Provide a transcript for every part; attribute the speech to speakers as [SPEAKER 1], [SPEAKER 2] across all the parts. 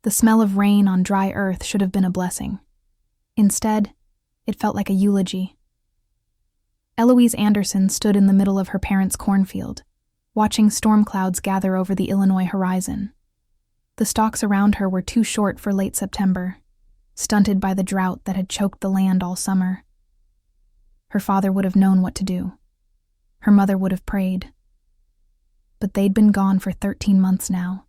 [SPEAKER 1] The smell of rain on dry earth should have been a blessing. Instead, it felt like a eulogy. Eloise Anderson stood in the middle of her parents' cornfield, watching storm clouds gather over the Illinois horizon. The stalks around her were too short for late September, stunted by the drought that had choked the land all summer. Her father would have known what to do. Her mother would have prayed. But they'd been gone for 13 months now,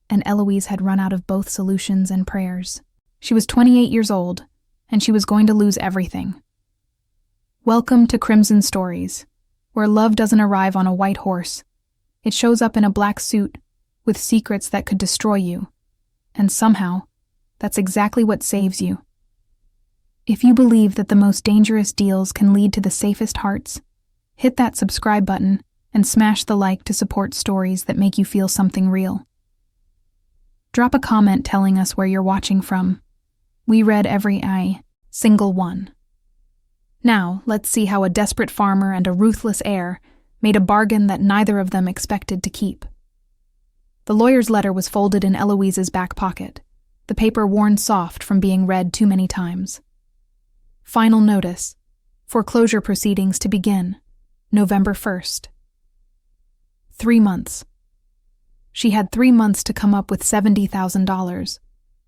[SPEAKER 1] and Eloise had run out of both solutions and prayers. She was 28 years old, and she was going to lose everything. Welcome to Crimson Stories, where love doesn't arrive on a white horse. It shows up in a black suit with secrets that could destroy you, and somehow, that's exactly what saves you. If you believe that the most dangerous deals can lead to the safest hearts, hit that subscribe button and smash the like to support stories that make you feel something real. Drop a comment telling us where you're watching from. We read every single one. Now, let's see how a desperate farmer and a ruthless heir made a bargain that neither of them expected to keep. The lawyer's letter was folded in Eloise's back pocket, the paper worn soft from being read too many times. Final notice. Foreclosure proceedings to begin, November 1st. 3 months. She had 3 months to come up with $70,000,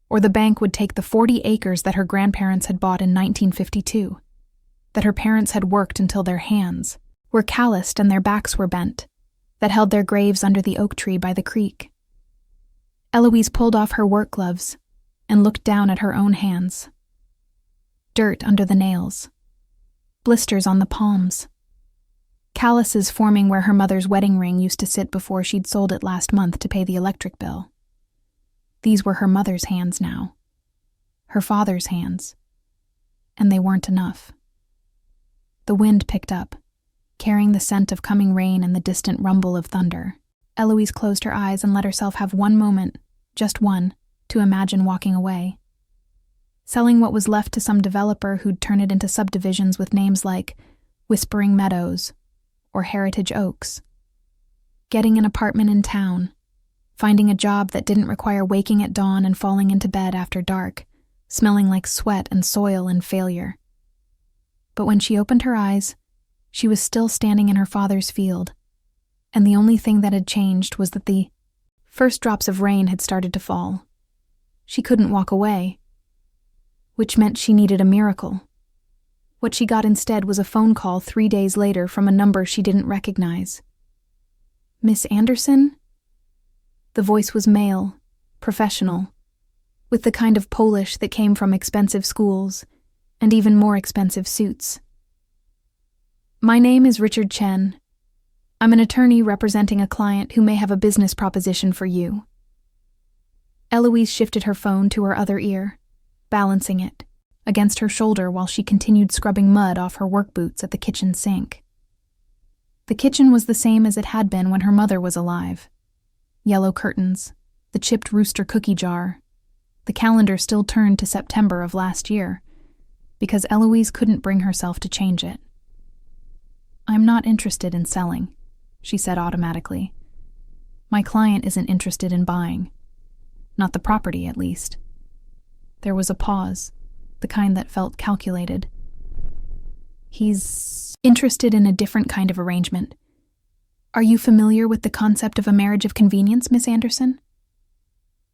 [SPEAKER 1] or the bank would take the 40 acres that her grandparents had bought in 1952, that her parents had worked until their hands were calloused and their backs were bent, that held their graves under the oak tree by the creek. Eloise pulled off her work gloves and looked down at her own hands. Dirt under the nails, blisters on the palms, calluses forming where her mother's wedding ring used to sit before she'd sold it last month to pay the electric bill. These were her mother's hands now, her father's hands, and they weren't enough. The wind picked up, carrying the scent of coming rain and the distant rumble of thunder. Eloise closed her eyes and let herself have one moment, just one, to imagine walking away. Selling what was left to some developer who'd turn it into subdivisions with names like Whispering Meadows or Heritage Oaks. Getting an apartment in town. Finding a job that didn't require waking at dawn and falling into bed after dark, smelling like sweat and soil and failure. But when she opened her eyes, she was still standing in her father's field, and the only thing that had changed was that the first drops of rain had started to fall. She couldn't walk away, which meant she needed a miracle. What she got instead was a phone call 3 days later from a number she didn't recognize. Miss Anderson? The voice was male, professional, with the kind of Polish that came from expensive schools and even more expensive suits. My name is Richard Chen. I'm an attorney representing a client who may have a business proposition for you. Eloise shifted her phone to her other ear, balancing it against her shoulder while she continued scrubbing mud off her work boots at the kitchen sink. The kitchen was the same as it had been when her mother was alive. Yellow curtains, the chipped rooster cookie jar. The calendar still turned to September of last year, because Eloise couldn't bring herself to change it. I'm not interested in selling, she said automatically. My client isn't interested in buying. Not the property, at least. There was a pause, the kind that felt calculated. He's interested in a different kind of arrangement. Are you familiar with the concept of a marriage of convenience, Miss Anderson?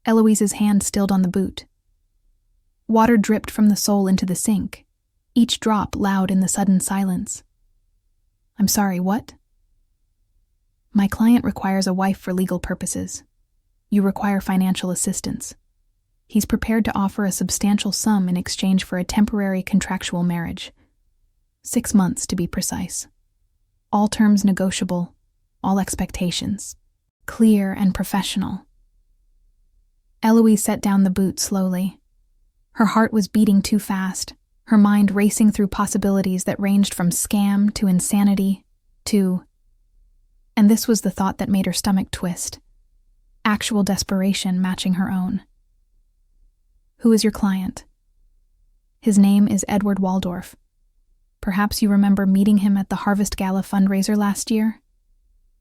[SPEAKER 1] Eloise's hand stilled on the boot. Water dripped from the sole into the sink, each drop loud in the sudden silence. I'm sorry, what? My client requires a wife for legal purposes. You require financial assistance. He's prepared to offer a substantial sum in exchange for a temporary contractual marriage. 6 months, to be precise. All terms negotiable, all expectations. Clear and professional. Eloise set down the boot slowly. Her heart was beating too fast, her mind racing through possibilities that ranged from scam to insanity to... And this was the thought that made her stomach twist. Actual desperation matching her own. Who is your client? His name is Edward Waldorf. Perhaps you remember meeting him at the Harvest Gala fundraiser last year?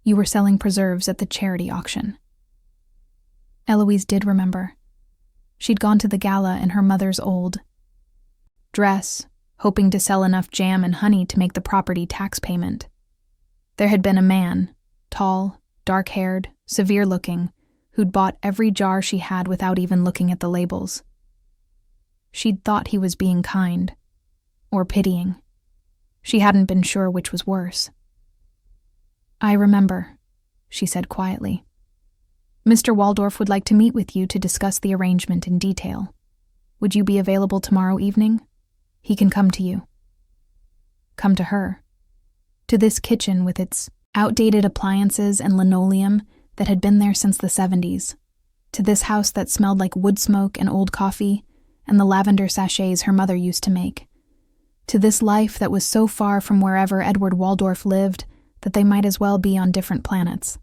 [SPEAKER 1] You were selling preserves at the charity auction. Eloise did remember. She'd gone to the gala in her mother's old dress, hoping to sell enough jam and honey to make the property tax payment. There had been a man, tall, dark-haired, severe-looking, who'd bought every jar she had without even looking at the labels. She'd thought he was being kind, or pitying. She hadn't been sure which was worse. "I remember," she said quietly. "Mr. Waldorf would like to meet with you to discuss the arrangement in detail. Would you be available tomorrow evening? He can come to you." Come to her. To this kitchen with its outdated appliances and linoleum that had been there since the 70s. To this house that smelled like wood smoke and old coffee and the lavender sachets her mother used to make. To this life that was so far from wherever Edward Waldorf lived that they might as well be on different planets.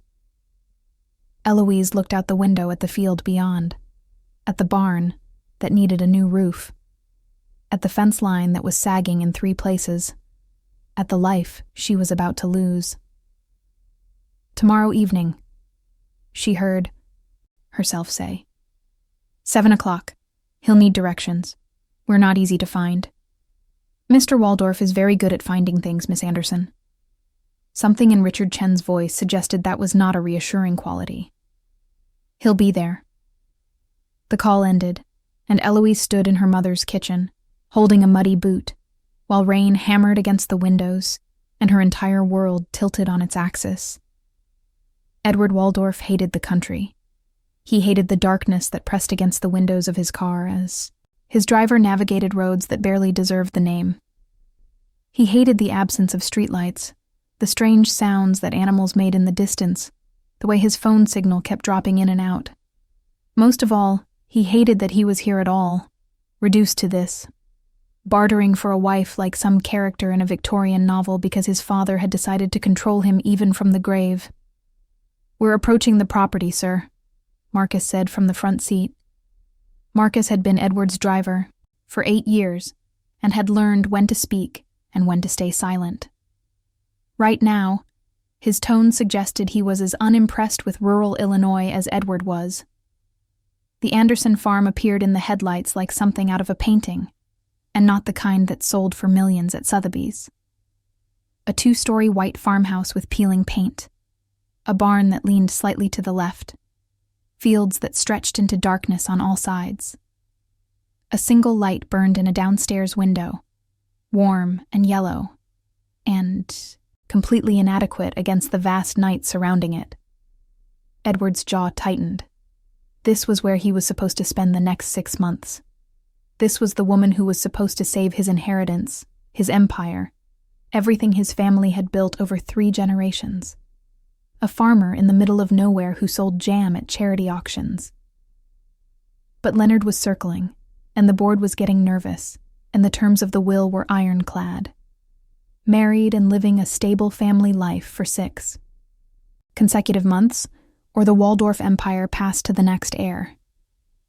[SPEAKER 1] Eloise looked out the window at the field beyond, at the barn that needed a new roof, at the fence line that was sagging in 3 places, at the life she was about to lose. "Tomorrow evening," she heard herself say. "7 o'clock. He'll need directions. We're not easy to find." "Mr. Waldorf is very good at finding things, Miss Anderson." Something in Richard Chen's voice suggested that was not a reassuring quality. "He'll be there." The call ended, and Eloise stood in her mother's kitchen, holding a muddy boot, while rain hammered against the windows and her entire world tilted on its axis. Edward Waldorf hated the country. He hated the darkness that pressed against the windows of his car as his driver navigated roads that barely deserved the name. He hated the absence of streetlights, the strange sounds that animals made in the distance, the way his phone signal kept dropping in and out. Most of all, he hated that he was here at all, reduced to this, bartering for a wife like some character in a Victorian novel because his father had decided to control him even from the grave. "We're approaching the property, sir," Marcus said from the front seat. Marcus had been Edward's driver for 8 years and had learned when to speak and when to stay silent. Right now, his tone suggested he was as unimpressed with rural Illinois as Edward was. The Anderson farm appeared in the headlights like something out of a painting, and not the kind that sold for millions at Sotheby's. A 2-story white farmhouse with peeling paint, a barn that leaned slightly to the left, fields that stretched into darkness on all sides. A single light burned in a downstairs window, warm and yellow, and completely inadequate against the vast night surrounding it. Edward's jaw tightened. This was where he was supposed to spend the next 6 months. This was the woman who was supposed to save his inheritance, his empire, everything his family had built over 3 generations. A farmer in the middle of nowhere who sold jam at charity auctions. But Leonard was circling, and the board was getting nervous, and the terms of the will were ironclad. Married and living a stable family life for 6 consecutive months, or the Waldorf empire passed to the next heir.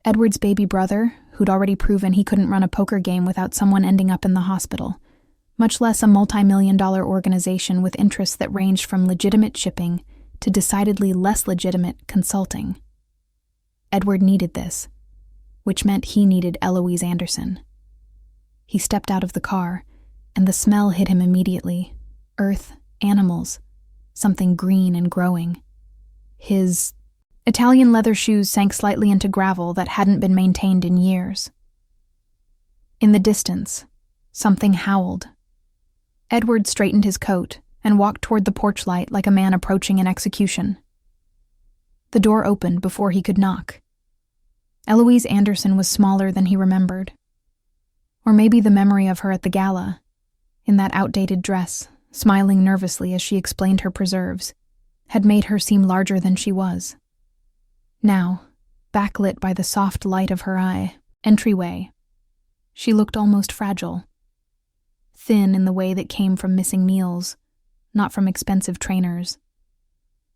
[SPEAKER 1] Edward's baby brother, who'd already proven he couldn't run a poker game without someone ending up in the hospital, much less a multi-million-dollar organization with interests that ranged from legitimate shipping to decidedly less legitimate consulting. Edward needed this, which meant he needed Eloise Anderson. He stepped out of the car, and the smell hit him immediately. Earth, animals, something green and growing. His Italian leather shoes sank slightly into gravel that hadn't been maintained in years. In the distance, something howled. Edward straightened his coat and walked toward the porch light like a man approaching an execution. The door opened before he could knock. Eloise Anderson was smaller than he remembered. Or maybe the memory of her at the gala, in that outdated dress, smiling nervously as she explained her preserves, had made her seem larger than she was. Now, backlit by the soft light of her entryway, she looked almost fragile. Thin in the way that came from missing meals, not from expensive trainers.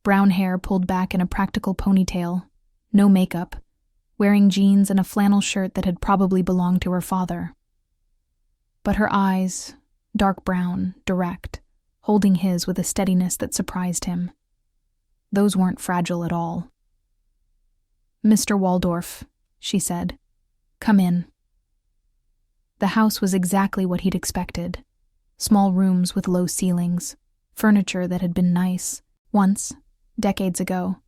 [SPEAKER 1] Brown hair pulled back in a practical ponytail, no makeup, wearing jeans and a flannel shirt that had probably belonged to her father. But her eyes, dark brown, direct, holding his with a steadiness that surprised him. Those weren't fragile at all. "Mr. Waldorf," she said, "Come in." The house was exactly what he'd expected. Small rooms with low ceilings, furniture that had been nice, once, decades ago.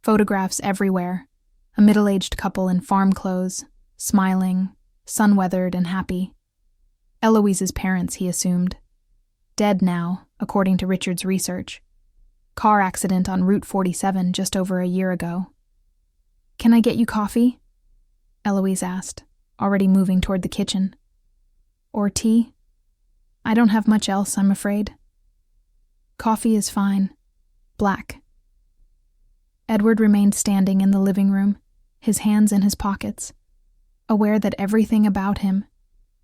[SPEAKER 1] Photographs everywhere, a middle-aged couple in farm clothes, smiling, sun-weathered and happy. Eloise's parents, he assumed. Dead now, according to Richard's research. Car accident on Route 47 just over a year ago. "Can I get you coffee?" Eloise asked, already moving toward the kitchen. "Or tea? I don't have much else, I'm afraid." "Coffee is fine. Black." Edward remained standing in the living room, his hands in his pockets, aware that everything about him,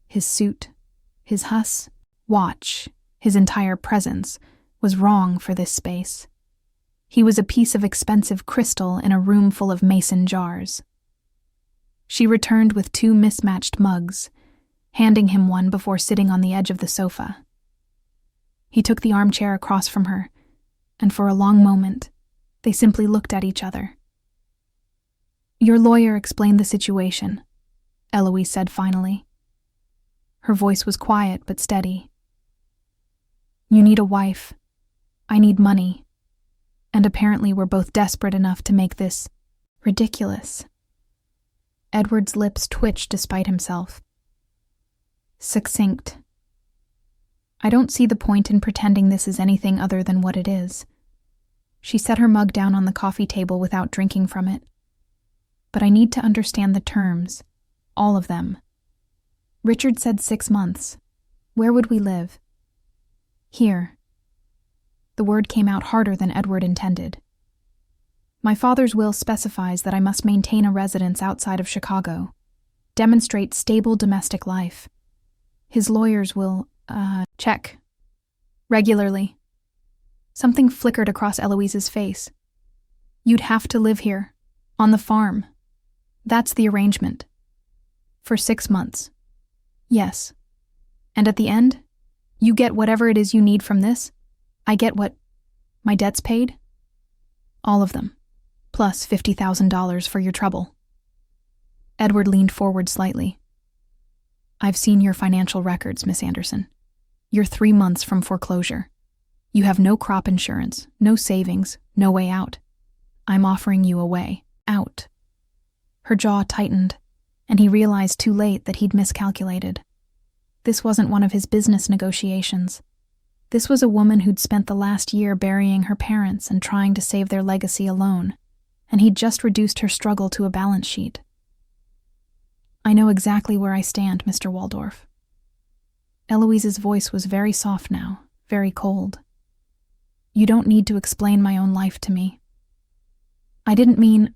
[SPEAKER 1] his suit, his watch, his entire presence, was wrong for this space. He was a piece of expensive crystal in a room full of mason jars. She returned with 2 mismatched mugs, handing him one before sitting on the edge of the sofa. He took the armchair across from her, and for a long moment, they simply looked at each other. "Your lawyer explained the situation," Eloise said finally. Her voice was quiet but steady. "You need a wife. I need money. And apparently we're both desperate enough to make this ridiculous." Edward's lips twitched despite himself. Succinct. "I don't see the point in pretending this is anything other than what it is." She set her mug down on the coffee table without drinking from it. "But I need to understand the terms. All of them. Richard said 6 months. Where would we live?" "Here." The word came out harder than Edward intended. "My father's will specifies that I must maintain a residence outside of Chicago, demonstrate stable domestic life. His lawyers will, check. Regularly." Something flickered across Eloise's face. "You'd have to live here, on the farm. That's the arrangement. For 6 months. Yes. And at the end, you get whatever it is you need from this. I get what? My debts paid? All of them. Plus $50,000 for your trouble." Edward leaned forward slightly. "I've seen your financial records, Miss Anderson. You're 3 months from foreclosure. You have no crop insurance, no savings, no way out. I'm offering you a way out." Her jaw tightened, and he realized too late that he'd miscalculated. This wasn't one of his business negotiations. This was a woman who'd spent the last year burying her parents and trying to save their legacy alone, and he'd just reduced her struggle to a balance sheet. "I know exactly where I stand, Mr. Waldorf." Eloise's voice was very soft now, very cold. "You don't need to explain my own life to me. I didn't mean...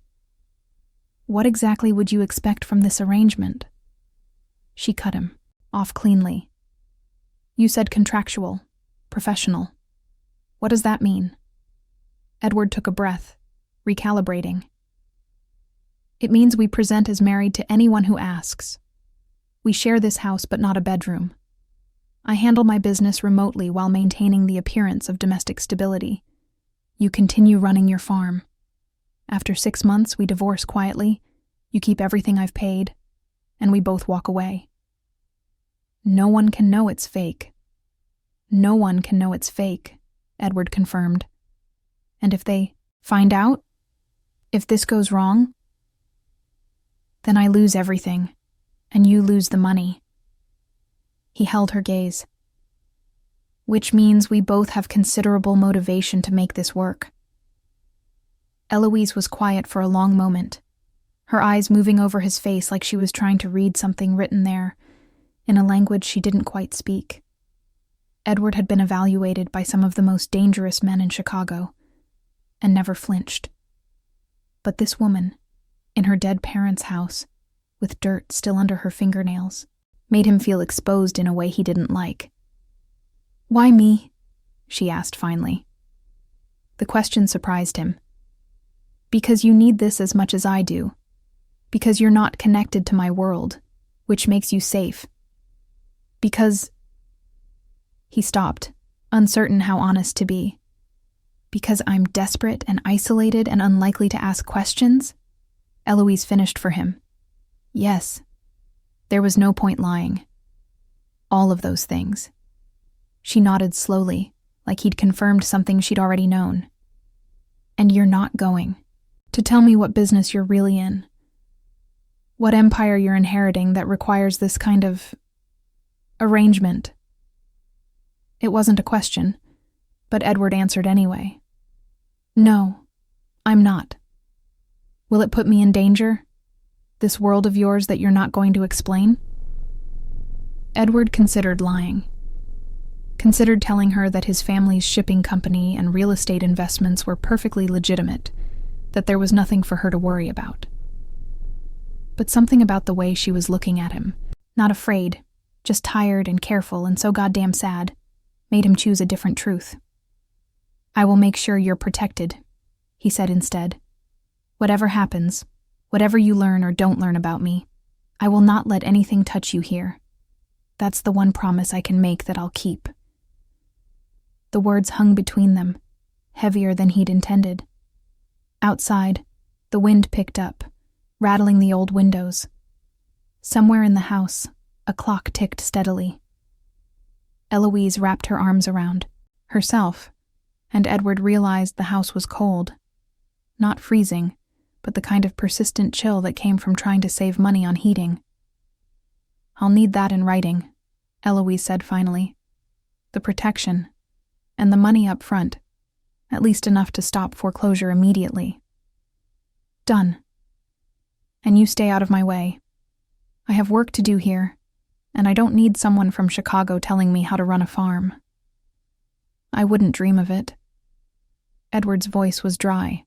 [SPEAKER 1] What exactly would you expect from this arrangement?" She cut him off cleanly. "You said contractual, professional. What does that mean?" Edward took a breath, recalibrating. "It means we present as married to anyone who asks. We share this house but not a bedroom. I handle my business remotely while maintaining the appearance of domestic stability. You continue running your farm. After 6 months, we divorce quietly, you keep everything I've paid, and we both walk away. No one can know it's fake." "No one can know it's fake," Edward confirmed. "And if they find out? If this goes wrong? Then I lose everything, and you lose the money." He held her gaze. "Which means we both have considerable motivation to make this work." Eloise was quiet for a long moment, her eyes moving over his face like she was trying to read something written there, in a language she didn't quite speak. Edward had been evaluated by some of the most dangerous men in Chicago, and never flinched. But this woman, in her dead parents' house, with dirt still under her fingernails, made him feel exposed in a way he didn't like. "Why me?" she asked finally. The question surprised him. "Because you need this as much as I do. Because you're not connected to my world, which makes you safe. Because..." He stopped, uncertain how honest to be. "Because I'm desperate and isolated and unlikely to ask questions?" Eloise finished for him. Yes. There was no point lying. All of those things. She nodded slowly, like he'd confirmed something she'd already known. And you're not going to tell me what business you're really in. What empire you're inheriting that requires this kind of arrangement. It wasn't a question, but Edward answered anyway. No, I'm not. Will it put me in danger? This world of yours that you're not going to explain? Edward considered lying. Considered telling her that his family's shipping company and real estate investments were perfectly legitimate, that there was nothing for her to worry about. But something about the way she was looking at him, not afraid, just tired and careful and so goddamn sad, made him choose a different truth. I will make sure you're protected, he said instead. Whatever happens, whatever you learn or don't learn about me, I will not let anything touch you here. That's the one promise I can make that I'll keep. The words hung between them, heavier than he'd intended. Outside, the wind picked up, rattling the old windows. Somewhere in the house, a clock ticked steadily. Eloise wrapped her arms around herself, and Edward realized the house was cold. Not freezing, but the kind of persistent chill that came from trying to save money on heating. I'll need that in writing, Eloise said finally. The protection, and the money up front, at least enough to stop foreclosure immediately. Done. And you stay out of my way. I have work to do here, and I don't need someone from Chicago telling me how to run a farm. I wouldn't dream of it. Edward's voice was dry.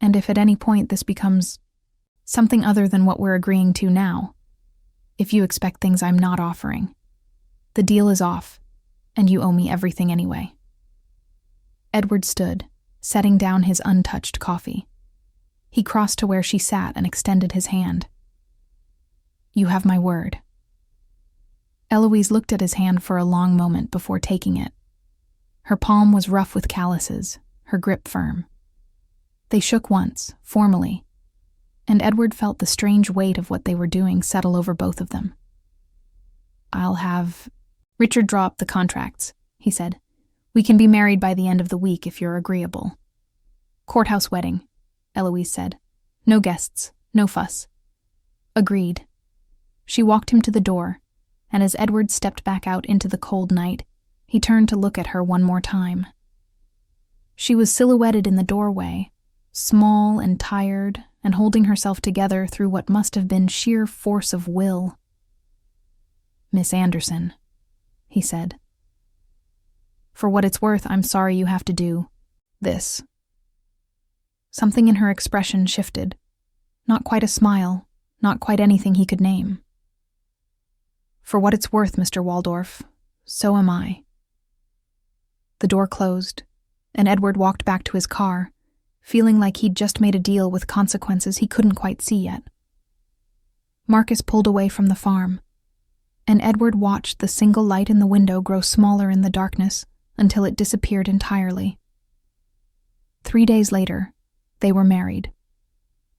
[SPEAKER 1] And if at any point this becomes something other than what we're agreeing to now, if you expect things I'm not offering, the deal is off, and you owe me everything anyway. Edward stood, setting down his untouched coffee. He crossed to where she sat and extended his hand. You have my word. Eloise looked at his hand for a long moment before taking it. Her palm was rough with calluses, her grip firm. They shook once, formally, and Edward felt the strange weight of what they were doing settle over both of them. I'll have Richard draw up the contracts, he said. We can be married by the end of the week if you're agreeable. Courthouse wedding, Eloise said. No guests, no fuss. Agreed. She walked him to the door, and as Edward stepped back out into the cold night, he turned to look at her one more time. She was silhouetted in the doorway, small and tired, and holding herself together through what must have been sheer force of will. Miss Anderson, he said. For what it's worth, I'm sorry you have to do this. Something in her expression shifted. Not quite a smile, not quite anything he could name. For what it's worth, Mr. Waldorf, so am I. The door closed, and Edward walked back to his car, feeling like he'd just made a deal with consequences he couldn't quite see yet. Marcus pulled away from the farm, and Edward watched the single light in the window grow smaller in the darkness until it disappeared entirely. 3 days later, they were married.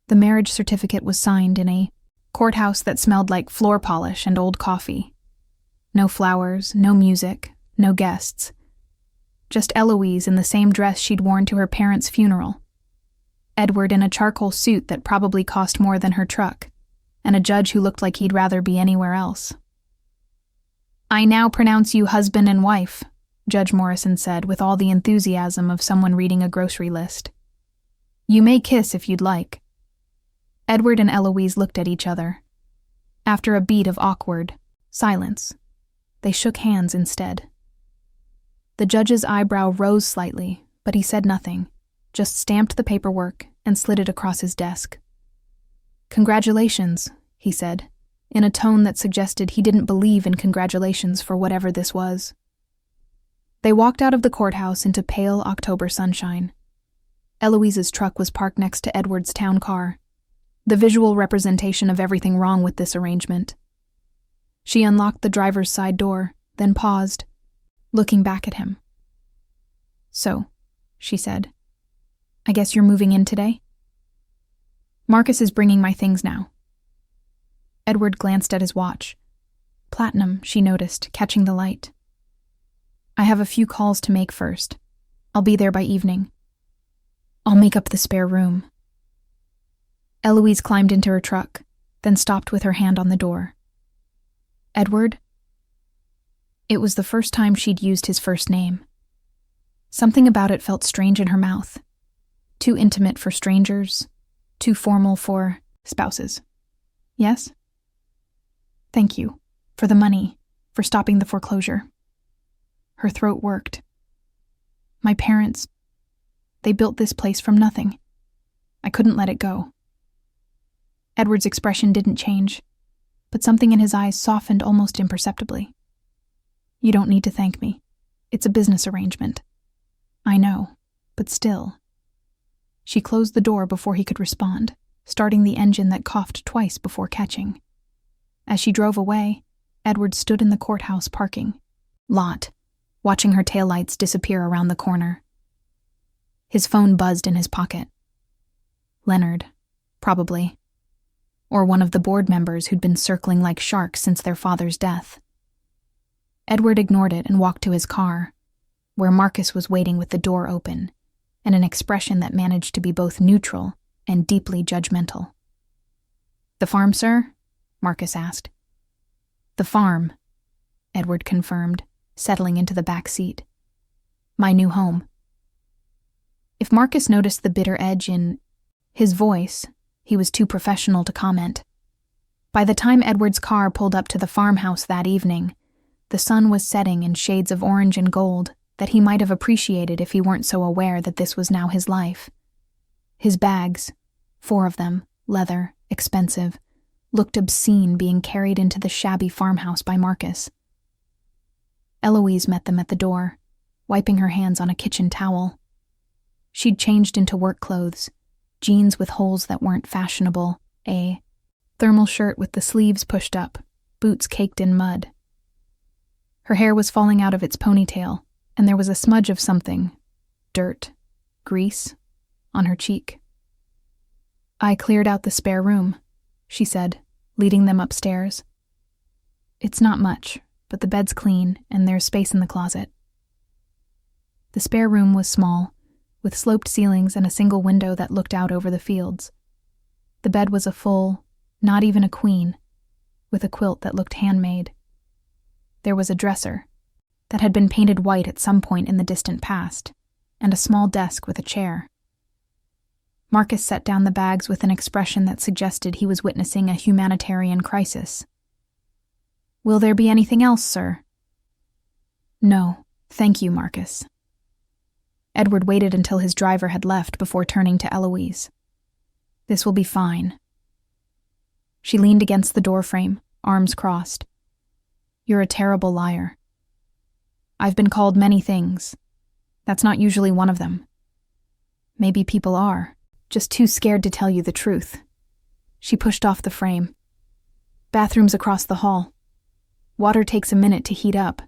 [SPEAKER 1] The marriage certificate was signed in a courthouse that smelled like floor polish and old coffee. No flowers, no music, no guests. Just Eloise in the same dress she'd worn to her parents' funeral. Edward in a charcoal suit that probably cost more than her truck, and a judge who looked like he'd rather be anywhere else. I now pronounce you husband and wife, Judge Morrison said with all the enthusiasm of someone reading a grocery list. You may kiss if you'd like. Edward and Eloise looked at each other. After a beat of awkward silence, they shook hands instead. The judge's eyebrow rose slightly, but he said nothing, just stamped the paperwork and slid it across his desk. Congratulations, he said, in a tone that suggested he didn't believe in congratulations for whatever this was. They walked out of the courthouse into pale October sunshine. Eloise's truck was parked next to Edward's town car, the visual representation of everything wrong with this arrangement. She unlocked the driver's side door, then paused, looking back at him. So, she said, I guess you're moving in today? Marcus is bringing my things now. Edward glanced at his watch. Platinum, she noticed, catching the light. I have a few calls to make first. I'll be there by evening. I'll make up the spare room. Eloise climbed into her truck, then stopped with her hand on the door. Edward? It was the first time she'd used his first name. Something about it felt strange in her mouth. Too intimate for strangers, too formal for spouses. Yes? Thank you. For the money. For stopping the foreclosure. Her throat worked. My parents, they built this place from nothing. I couldn't let it go. Edward's expression didn't change, but something in his eyes softened almost imperceptibly. You don't need to thank me. It's a business arrangement. I know, but still. She closed the door before he could respond, starting the engine that coughed twice before catching. As she drove away, Edward stood in the courthouse parking lot, watching her taillights disappear around the corner. His phone buzzed in his pocket. Leonard, probably. Or one of the board members who'd been circling like sharks since their father's death. Edward ignored it and walked to his car, where Marcus was waiting with the door open, and an expression that managed to be both neutral and deeply judgmental. The farm, sir? Marcus asked. The farm, Edward confirmed, settling into the back seat. My new home. If Marcus noticed the bitter edge in his voice, he was too professional to comment. By the time Edward's car pulled up to the farmhouse that evening, the sun was setting in shades of orange and gold that he might have appreciated if he weren't so aware that this was now his life. His bags, 4 of them, leather, expensive, looked obscene being carried into the shabby farmhouse by Marcus. Eloise met them at the door, wiping her hands on a kitchen towel. She'd changed into work clothes, jeans with holes that weren't fashionable, a thermal shirt with the sleeves pushed up, boots caked in mud. Her hair was falling out of its ponytail, and there was a smudge of something, dirt, grease, on her cheek. I cleared out the spare room, she said, leading them upstairs. It's not much, but the bed's clean, and there's space in the closet. The spare room was small, with sloped ceilings and a single window that looked out over the fields. The bed was a full, not even a queen, with a quilt that looked handmade. There was a dresser that had been painted white at some point in the distant past, and a small desk with a chair. Marcus set down the bags with an expression that suggested he was witnessing a humanitarian crisis. Will there be anything else, sir? No, thank you, Marcus. Edward waited until his driver had left before turning to Eloise. This will be fine. She leaned against the doorframe, arms crossed. You're a terrible liar. I've been called many things. That's not usually one of them. Maybe people are, just too scared to tell you the truth. She pushed off the frame. Bathroom's across the hall. Water takes a minute to heat up.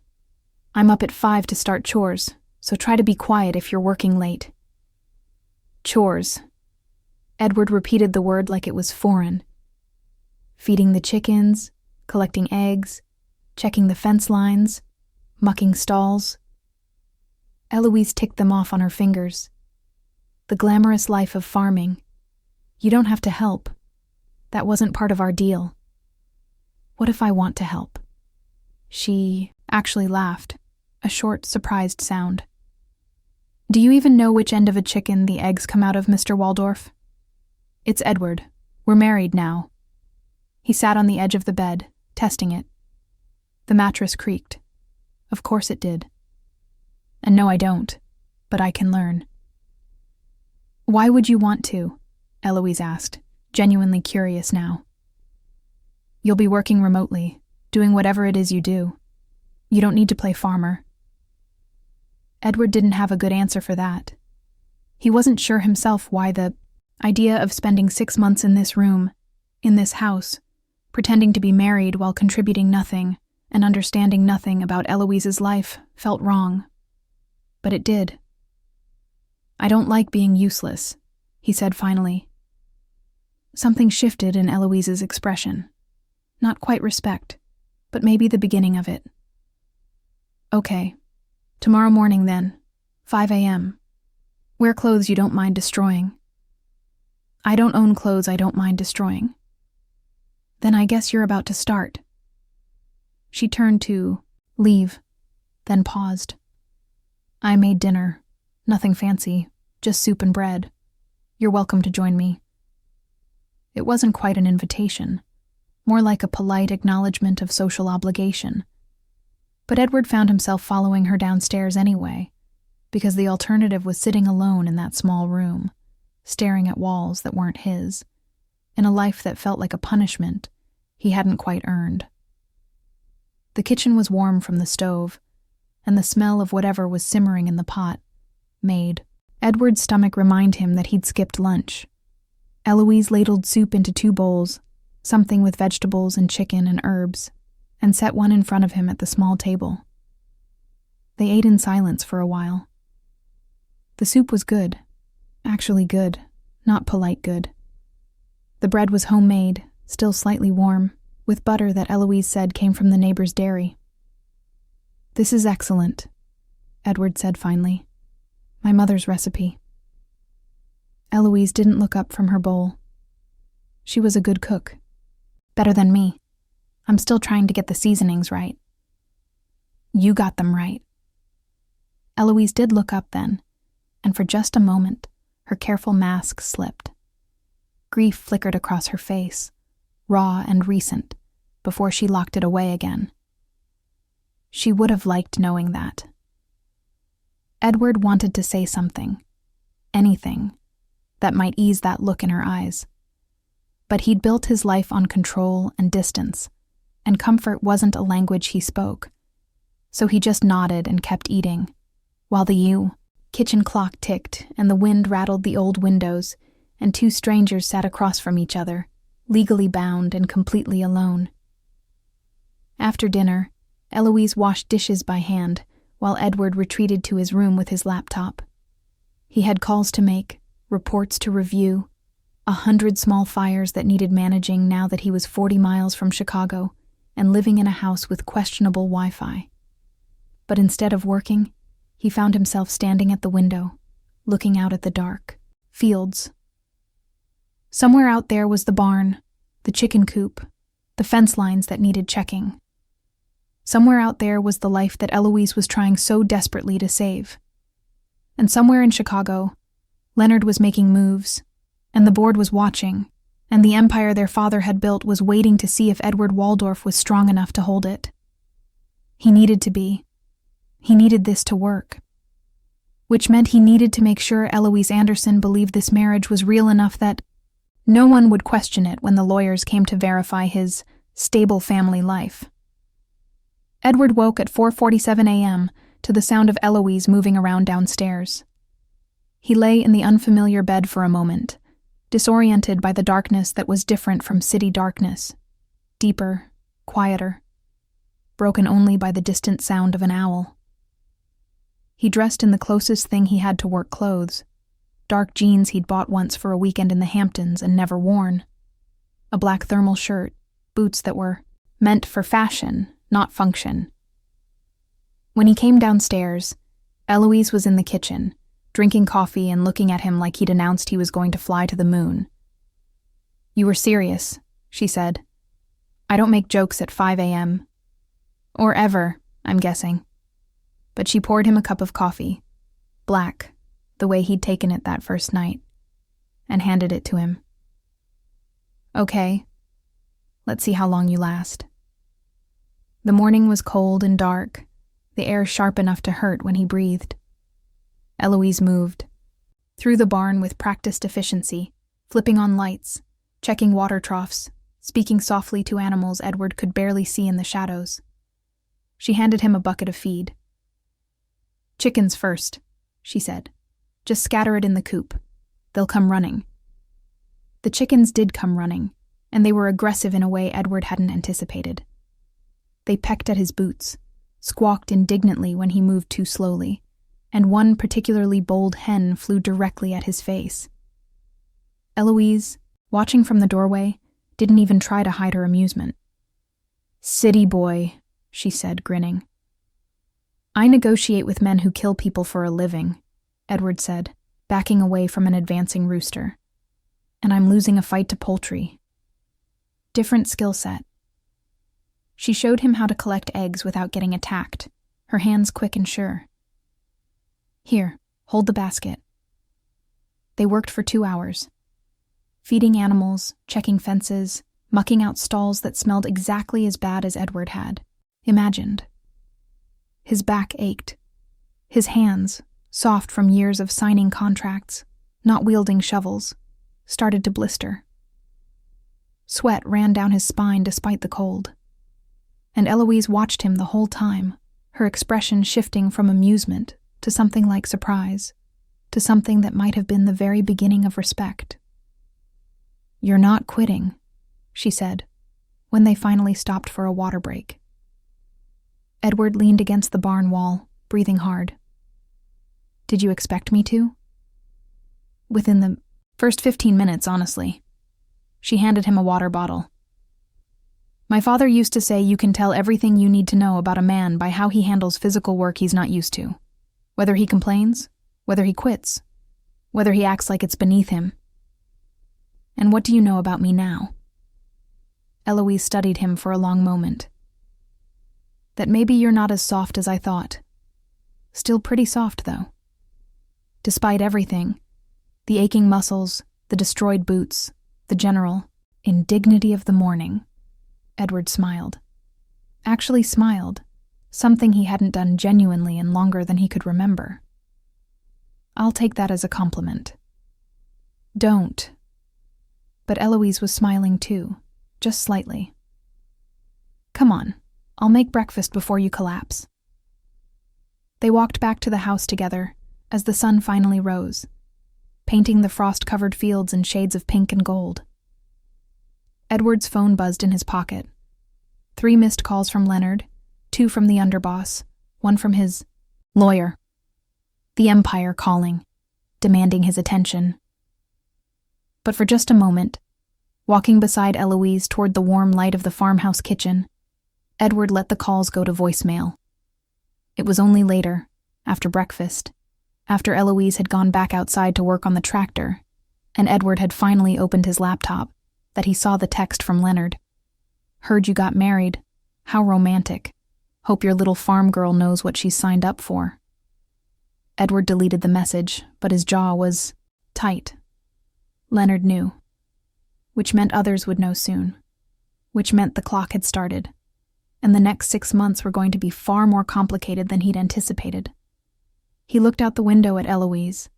[SPEAKER 1] I'm up at 5 to start chores, so try to be quiet if you're working late. Chores. Edward repeated the word like it was foreign. Feeding the chickens, collecting eggs, checking the fence lines, mucking stalls. Eloise ticked them off on her fingers. The glamorous life of farming. You don't have to help. That wasn't part of our deal. What if I want to help? She actually laughed, a short, surprised sound. Do you even know which end of a chicken the eggs come out of, Mr. Waldorf? It's Edward. We're married now. He sat on the edge of the bed, testing it. The mattress creaked. Of course it did. And no, I don't, but I can learn. Why would you want to? Eloise asked, genuinely curious now. You'll be working remotely, doing whatever it is you do. You don't need to play farmer. Edward didn't have a good answer for that. He wasn't sure himself why the idea of spending 6 months in this room, in this house, pretending to be married while contributing nothing and understanding nothing about Eloise's life felt wrong. But it did. I don't like being useless, he said finally. Something shifted in Eloise's expression. Not quite respect, but maybe the beginning of it. Okay, tomorrow morning then, 5 a.m. Wear clothes you don't mind destroying. I don't own clothes I don't mind destroying. Then I guess you're about to start. She turned to leave, then paused. I made dinner. Nothing fancy, just soup and bread. You're welcome to join me. It wasn't quite an invitation, more like a polite acknowledgement of social obligation. But Edward found himself following her downstairs anyway, because the alternative was sitting alone in that small room, staring at walls that weren't his, in a life that felt like a punishment he hadn't quite earned. The kitchen was warm from the stove, and the smell of whatever was simmering in the pot made Edward's stomach remind him that he'd skipped lunch. Eloise ladled soup into 2 bowls, something with vegetables and chicken and herbs, and set one in front of him at the small table. They ate in silence for a while. The soup was good. Actually good, not polite good. The bread was homemade, still slightly warm, with butter that Eloise said came from the neighbor's dairy. This is excellent, Edward said finally. My mother's recipe. Eloise didn't look up from her bowl. She was a good cook. Better than me. I'm still trying to get the seasonings right. You got them right. Eloise did look up then, and for just a moment, her careful mask slipped. Grief flickered across her face, raw and recent, before she locked it away again. She would have liked knowing that. Edward wanted to say something, anything, that might ease that look in her eyes. But he'd built his life on control and distance, and comfort wasn't a language he spoke. So he just nodded and kept eating, while the kitchen clock ticked and the wind rattled the old windows, and 2 strangers sat across from each other, legally bound and completely alone. After dinner, Eloise washed dishes by hand, while Edward retreated to his room with his laptop. He had calls to make, reports to review, 100 small fires that needed managing now that he was 40 miles from Chicago and living in a house with questionable Wi-Fi. But instead of working, he found himself standing at the window, looking out at the dark fields. Somewhere out there was the barn, the chicken coop, the fence lines that needed checking. Somewhere out there was the life that Eloise was trying so desperately to save. And somewhere in Chicago, Leonard was making moves, and the board was watching, and the empire their father had built was waiting to see if Edward Waldorf was strong enough to hold it. He needed to be. He needed this to work. Which meant he needed to make sure Eloise Anderson believed this marriage was real enough that no one would question it when the lawyers came to verify his stable family life. Edward woke at 4:47 a.m. to the sound of Eloise moving around downstairs. He lay in the unfamiliar bed for a moment, disoriented by the darkness that was different from city darkness, deeper, quieter, broken only by the distant sound of an owl. He dressed in the closest thing he had to work clothes, dark jeans he'd bought once for a weekend in the Hamptons and never worn, a black thermal shirt, boots that were meant for fashion, not function. When he came downstairs, Eloise was in the kitchen, drinking coffee and looking at him like he'd announced he was going to fly to the moon. You were serious, she said. I don't make jokes at 5 a.m. Or ever, I'm guessing. But she poured him a cup of coffee, black, the way he'd taken it that first night, and handed it to him. Okay, let's see how long you last. The morning was cold and dark, the air sharp enough to hurt when he breathed. Eloise moved. Through the barn with practiced efficiency, flipping on lights, checking water troughs, speaking softly to animals Edward could barely see in the shadows. She handed him a bucket of feed. Chickens first, she said. Just scatter it in the coop. They'll come running. The chickens did come running, and they were aggressive in a way Edward hadn't anticipated. They pecked at his boots, squawked indignantly when he moved too slowly, and one particularly bold hen flew directly at his face. Eloise, watching from the doorway, didn't even try to hide her amusement. City boy, she said, grinning. I negotiate with men who kill people for a living, Edward said, backing away from an advancing rooster. And I'm losing a fight to poultry. Different skill set. She showed him how to collect eggs without getting attacked, her hands quick and sure. Here, hold the basket. They worked for 2 hours. Feeding animals, checking fences, mucking out stalls that smelled exactly as bad as Edward had imagined. His back ached. His hands, soft from years of signing contracts, not wielding shovels, started to blister. Sweat ran down his spine despite the cold. And Eloise watched him the whole time, her expression shifting from amusement to something like surprise, to something that might have been the very beginning of respect. You're not quitting, she said, when they finally stopped for a water break. Edward leaned against the barn wall, breathing hard. Did you expect me to? Within the first 15 minutes, honestly. She handed him a water bottle. My father used to say you can tell everything you need to know about a man by how he handles physical work he's not used to. Whether he complains, whether he quits, whether he acts like it's beneath him. And what do you know about me now? Eloise studied him for a long moment. That maybe you're not as soft as I thought. Still pretty soft, though. Despite everything, the aching muscles, the destroyed boots, the general indignity of the morning, Edward smiled. Actually smiled, something he hadn't done genuinely in longer than he could remember. I'll take that as a compliment. Don't. But Eloise was smiling too, just slightly. Come on, I'll make breakfast before you collapse. They walked back to the house together as the sun finally rose, painting the frost-covered fields in shades of pink and gold. Edward's phone buzzed in his pocket. 3 missed calls from Leonard, 2 from the underboss, 1 from his lawyer. The Empire calling, demanding his attention. But for just a moment, walking beside Eloise toward the warm light of the farmhouse kitchen, Edward let the calls go to voicemail. It was only later, after breakfast, after Eloise had gone back outside to work on the tractor, and Edward had finally opened his laptop, that he saw the text from Leonard. Heard you got married. How romantic. Hope your little farm girl knows what she's signed up for. Edward deleted the message, but his jaw was tight. Leonard knew. Which meant others would know soon. Which meant the clock had started. And the next 6 months were going to be far more complicated than he'd anticipated. He looked out the window at Eloise,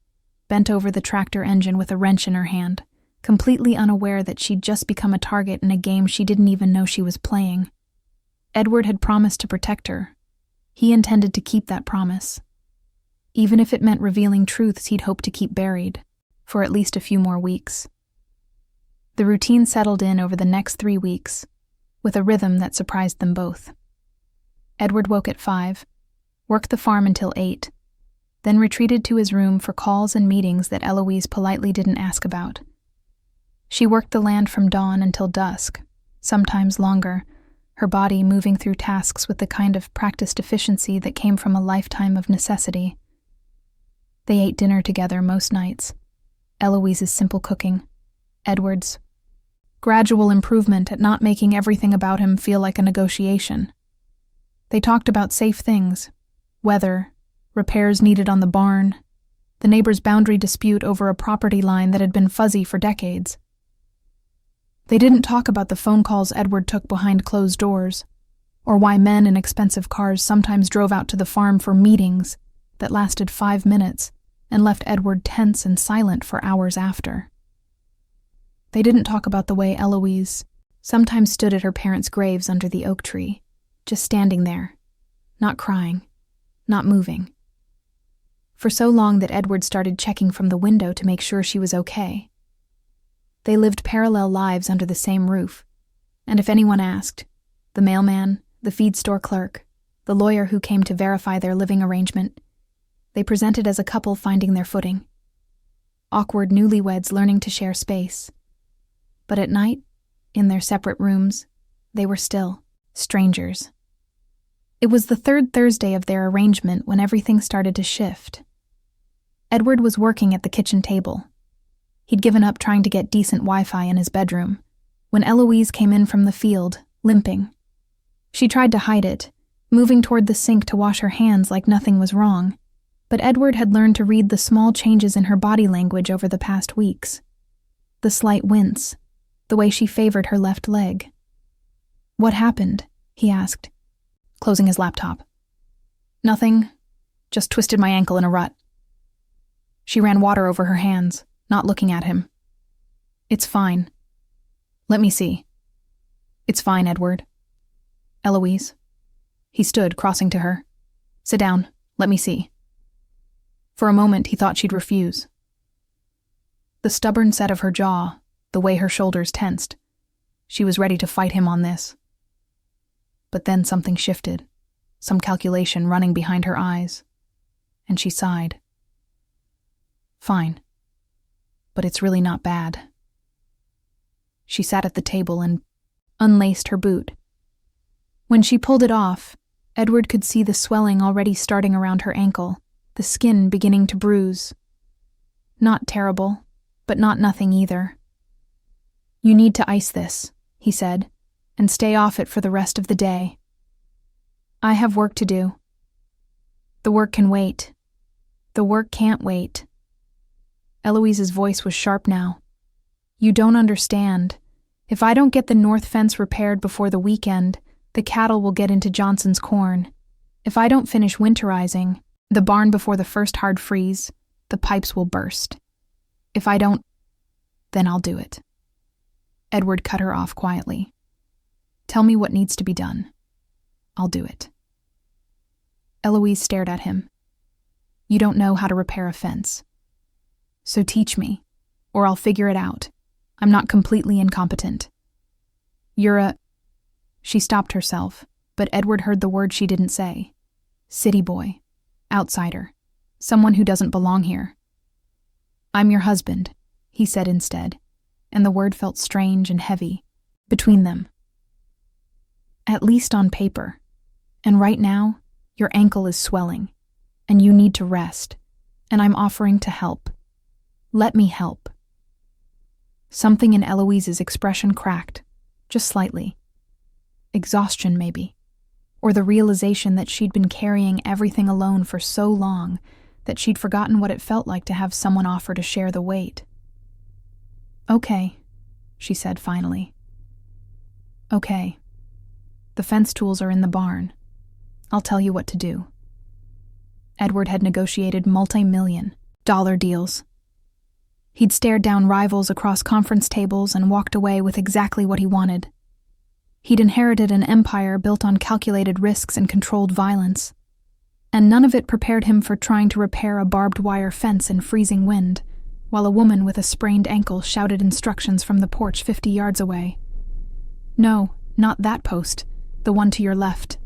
[SPEAKER 1] bent over the tractor engine with a wrench in her hand, completely unaware that she'd just become a target in a game she didn't even know she was playing. Edward had promised to protect her. He intended to keep that promise, even if it meant revealing truths he'd hoped to keep buried, for at least a few more weeks. The routine settled in over the next 3 weeks, with a rhythm that surprised them both. Edward woke at 5, worked the farm until 8, then retreated to his room for calls and meetings that Eloise politely didn't ask about. She worked the land from dawn until dusk, sometimes longer, her body moving through tasks with the kind of practiced efficiency that came from a lifetime of necessity. They ate dinner together most nights. Eloise's simple cooking, Edward's gradual improvement at not making everything about him feel like a negotiation. They talked about safe things, weather, repairs needed on the barn, the neighbor's boundary dispute over a property line that had been fuzzy for decades. They didn't talk about the phone calls Edward took behind closed doors, or why men in expensive cars sometimes drove out to the farm for meetings that lasted 5 minutes and left Edward tense and silent for hours after. They didn't talk about the way Eloise sometimes stood at her parents' graves under the oak tree, just standing there, not crying, not moving. For so long that Edward started checking from the window to make sure she was okay. They lived parallel lives under the same roof, and if anyone asked, the mailman, the feed store clerk, the lawyer who came to verify their living arrangement, they presented as a couple finding their footing. Awkward newlyweds learning to share space. But at night, in their separate rooms, they were still. Strangers. It was the third Thursday of their arrangement when everything started to shift. Edward was working at the kitchen table. He'd given up trying to get decent Wi-Fi in his bedroom when Eloise came in from the field, limping. She tried to hide it, moving toward the sink to wash her hands like nothing was wrong, but Edward had learned to read the small changes in her body language over the past weeks. The slight wince, the way she favored her left leg. "What happened?" he asked, closing his laptop. "Nothing. Just twisted my ankle in a rut." She ran water over her hands, not looking at him. "It's fine. Let me see." "It's fine, Edward." "Eloise." He stood, crossing to her. "Sit down. Let me see." For a moment, he thought she'd refuse. The stubborn set of her jaw, the way her shoulders tensed. She was ready to fight him on this. But then something shifted, some calculation running behind her eyes, and she sighed. "Fine. But it's really not bad." She sat at the table and unlaced her boot. When she pulled it off, Edward could see the swelling already starting around her ankle, the skin beginning to bruise. Not terrible, but not nothing either. "You need to ice this," he said, "and stay off it for the rest of the day. I have work to do." "The work can wait." "The work can't wait." Eloise's voice was sharp now. "You don't understand. If I don't get the north fence repaired before the weekend, the cattle will get into Johnson's corn. If I don't finish winterizing the barn before the first hard freeze, the pipes will burst. If I don't, then I'll do it." Edward cut her off quietly. "Tell me what needs to be done. I'll do it." Eloise stared at him. "You don't know how to repair a fence. So teach me, or I'll figure it out. I'm not completely incompetent." "You're a—" She stopped herself, but Edward heard the word she didn't say. "City boy. Outsider. Someone who doesn't belong here." "I'm your husband," he said instead, and the word felt strange and heavy between them. "At least on paper. And right now, your ankle is swelling, and you need to rest, and I'm offering to help. Let me help." Something in Eloise's expression cracked, just slightly. Exhaustion, maybe, or the realization that she'd been carrying everything alone for so long that she'd forgotten what it felt like to have someone offer to share the weight. "Okay," she said finally. "Okay. The fence tools are in the barn. I'll tell you what to do." Edward had negotiated multi-million-dollar deals. He'd stared down rivals across conference tables and walked away with exactly what he wanted. He'd inherited an empire built on calculated risks and controlled violence, and none of it prepared him for trying to repair a barbed wire fence in freezing wind, while a woman with a sprained ankle shouted instructions from the porch 50 yards away. "No, not that post, the one to your left."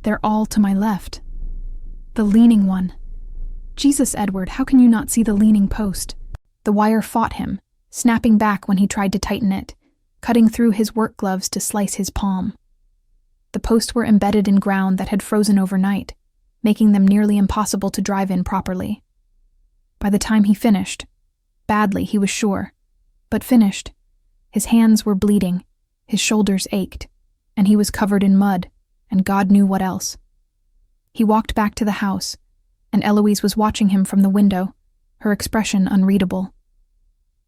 [SPEAKER 1] "They're all to my left." "The leaning one." "Jesus, Edward, how can you not see the leaning post?" The wire fought him, snapping back when he tried to tighten it, cutting through his work gloves to slice his palm. The posts were embedded in ground that had frozen overnight, making them nearly impossible to drive in properly. By the time he finished, badly he was sure, but finished, his hands were bleeding, his shoulders ached, and he was covered in mud, and God knew what else. He walked back to the house, and Eloise was watching him from the window, her expression unreadable.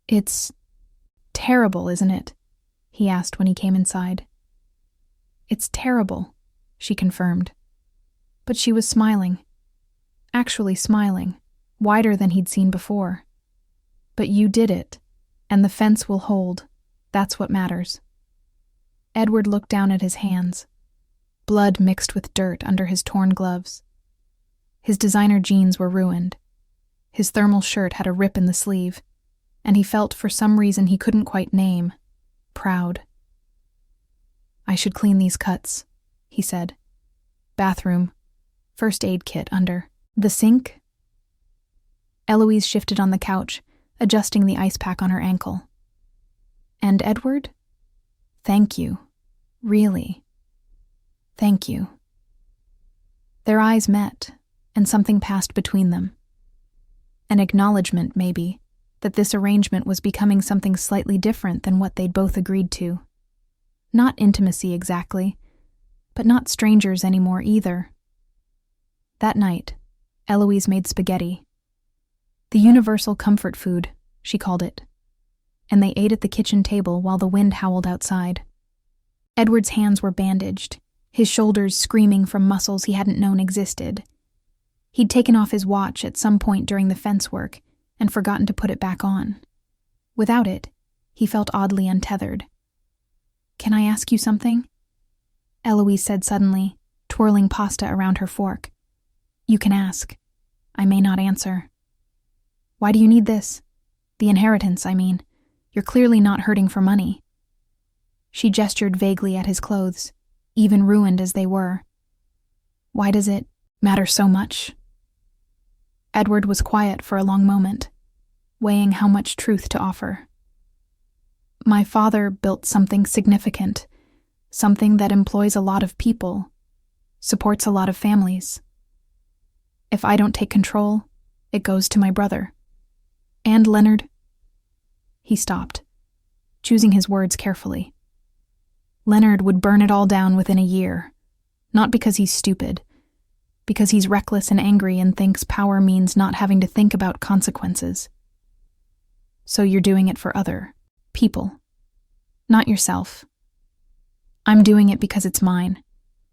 [SPEAKER 1] "It's terrible, isn't it?" he asked when he came inside. "It's terrible," she confirmed. But she was smiling. Actually smiling, wider than he'd seen before. "But you did it, and the fence will hold. That's what matters." Edward looked down at his hands, blood mixed with dirt under his torn gloves. His designer jeans were ruined. His thermal shirt had a rip in the sleeve, and he felt, for some reason he couldn't quite name, proud. "I should clean these cuts," he said. "Bathroom. First aid kit under the sink." Eloise shifted on the couch, adjusting the ice pack on her ankle. "And Edward? Thank you. Really. Thank you. Their eyes met, and something passed between them. An acknowledgement, maybe, that this arrangement was becoming something slightly different than what they'd both agreed to. Not intimacy exactly, but not strangers anymore either. That night, Eloise made spaghetti. The universal comfort food, she called it. And they ate at the kitchen table while the wind howled outside. Edward's hands were bandaged, his shoulders screaming from muscles he hadn't known existed. He'd taken off his watch at some point during the fence work and forgotten to put it back on. Without it, he felt oddly untethered. "Can I ask you something?" Eloise said suddenly, twirling pasta around her fork. "You can ask. I may not answer." "Why do you need this? The inheritance, I mean. You're clearly not hurting for money." She gestured vaguely at his clothes, even ruined as they were. "Why does it matter so much?" Edward was quiet for a long moment, weighing how much truth to offer. "My father built something significant, something that employs a lot of people, supports a lot of families. If I don't take control, it goes to my brother. And Leonard." He stopped, choosing his words carefully. "Leonard would burn it all down within a year, not because he's stupid, because he's reckless and angry and thinks power means not having to think about consequences. So you're doing it for other people, not yourself. I'm doing it because it's mine,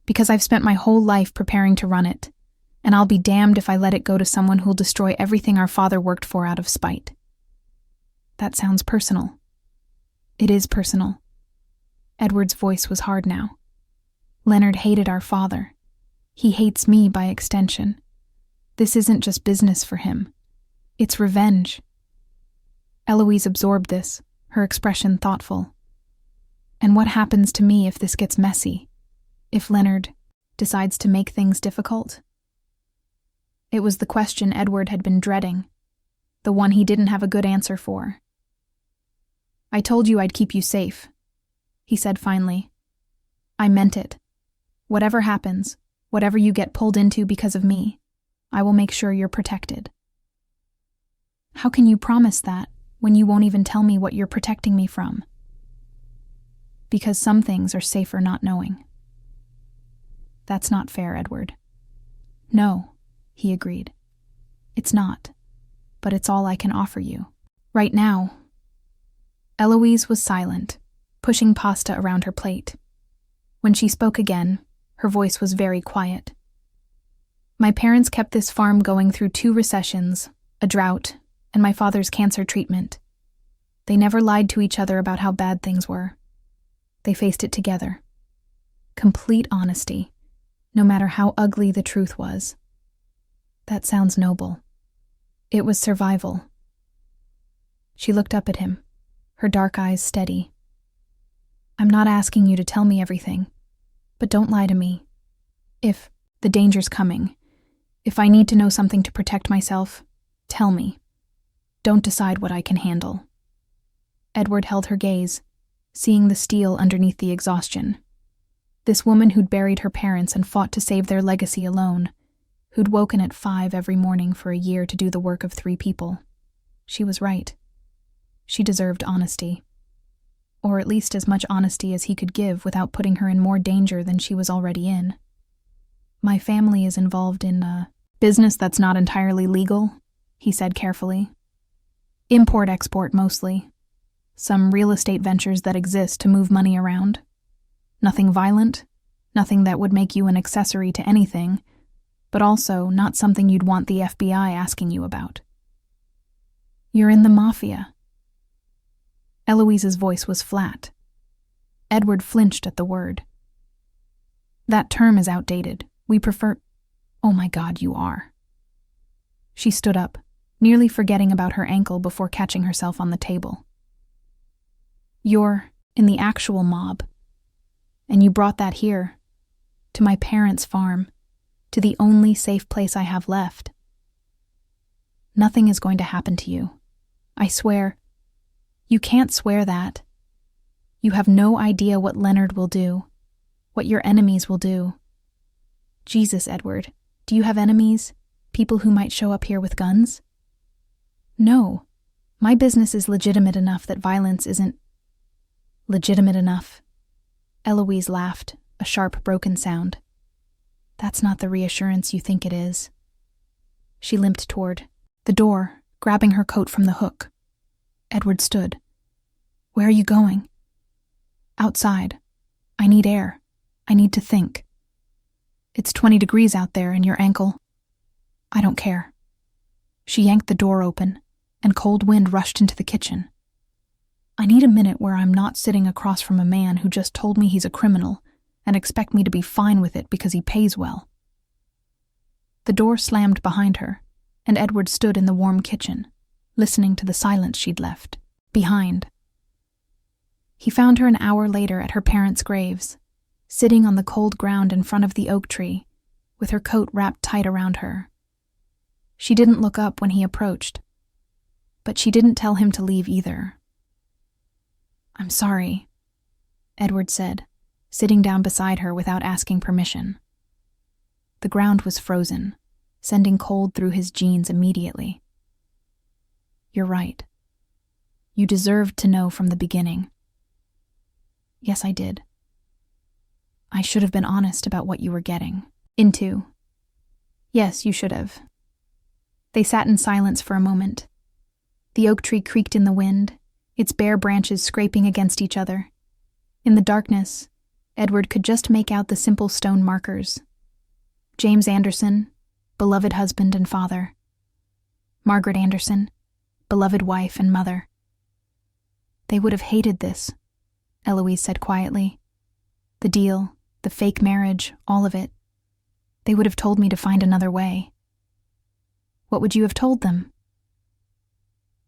[SPEAKER 1] because I've spent my whole life preparing to run it, and I'll be damned if I let it go to someone who'll destroy everything our father worked for out of spite." "That sounds personal." "It is personal." Edward's voice was hard now. "Leonard hated our father. He hates me by extension. This isn't just business for him. It's revenge." Eloise absorbed this, her expression thoughtful. "And what happens to me if this gets messy? If Leonard decides to make things difficult?" It was the question Edward had been dreading, the one he didn't have a good answer for. "I told you I'd keep you safe," he said finally. "I meant it. Whatever happens, whatever you get pulled into because of me, I will make sure you're protected." "How can you promise that when you won't even tell me what you're protecting me from?" "Because some things are safer not knowing." "That's not fair, Edward." "No," he agreed. "It's not, but it's all I can offer you. Right now." Eloise was silent, pushing pasta around her plate. When she spoke again, her voice was very quiet. "My parents kept this farm going through 2 recessions, a drought, and my father's cancer treatment. They never lied to each other about how bad things were. They faced it together. Complete honesty, no matter how ugly the truth was. That sounds noble. It was survival." She looked up at him, her dark eyes steady. "I'm not asking you to tell me everything, but don't lie to me. If the danger's coming, if I need to know something to protect myself, tell me. Don't decide what I can handle." Edward held her gaze, seeing the steel underneath the exhaustion. This woman who'd buried her parents and fought to save their legacy alone, who'd woken at 5 every morning for a year to do the work of 3 people. She was right. She deserved honesty. Or at least as much honesty as he could give without putting her in more danger than she was already in. "My family is involved in a business that's not entirely legal," he said carefully. "Import-export mostly. Some real estate ventures that exist to move money around. Nothing violent, nothing that would make you an accessory to anything, but also not something you'd want the FBI asking you about." "You're in the Mafia." Eloise's voice was flat. Edward flinched at the word. "That term is outdated. We prefer—" "Oh my God, you are." She stood up, nearly forgetting about her ankle before catching herself on the table. "You're in the actual mob. And you brought that here, to my parents' farm, to the only safe place I have left. Nothing is going to happen to you. I swear." "You can't swear that. You have no idea what Leonard will do. What your enemies will do. Jesus, Edward, do you have enemies? People who might show up here with guns? No. My business is legitimate enough that violence isn't legitimate enough. Eloise laughed, a sharp, broken sound. That's not the reassurance you think it is. She limped toward the door, grabbing her coat from the hook. Edward stood. Where are you going? Outside. I need air. I need to think. It's 20 degrees out there and your ankle. I don't care. She yanked the door open, and cold wind rushed into the kitchen. I need a minute where I'm not sitting across from a man who just told me he's a criminal and expect me to be fine with it because he pays well. The door slammed behind her, and Edward stood in the warm kitchen, listening to the silence she'd left behind. He found her an hour later at her parents' graves, sitting on the cold ground in front of the oak tree, with her coat wrapped tight around her. She didn't look up when he approached, but she didn't tell him to leave either. I'm sorry, Edward said, sitting down beside her without asking permission. The ground was frozen, sending cold through his jeans immediately. You're right. You deserved to know from the beginning. Yes, I did. I should have been honest about what you were getting into. Yes, you should have. They sat in silence for a moment. The oak tree creaked in the wind, its bare branches scraping against each other. In the darkness, Edward could just make out the simple stone markers. James Anderson, beloved husband and father. Margaret Anderson, beloved wife and mother. They would have hated this, Eloise said quietly. The deal, the fake marriage, all of it. They would have told me to find another way. What would you have told them?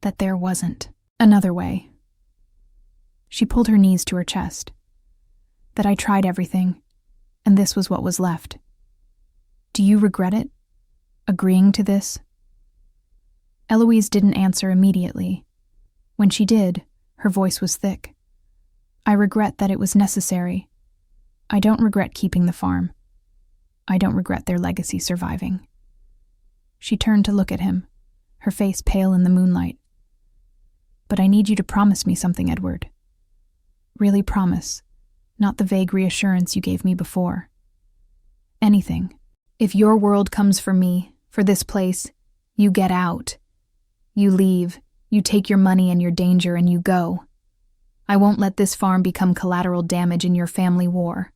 [SPEAKER 1] That there wasn't another way. She pulled her knees to her chest. That I tried everything, and this was what was left. Do you regret it? Agreeing to this? Eloise didn't answer immediately. When she did, her voice was thick. I regret that it was necessary. I don't regret keeping the farm. I don't regret their legacy surviving. She turned to look at him, her face pale in the moonlight. But I need you to promise me something, Edward. Really promise, not the vague reassurance you gave me before. Anything. If your world comes for me, for this place, you get out. You leave, you take your money and your danger, and you go. I won't let this farm become collateral damage in your family war.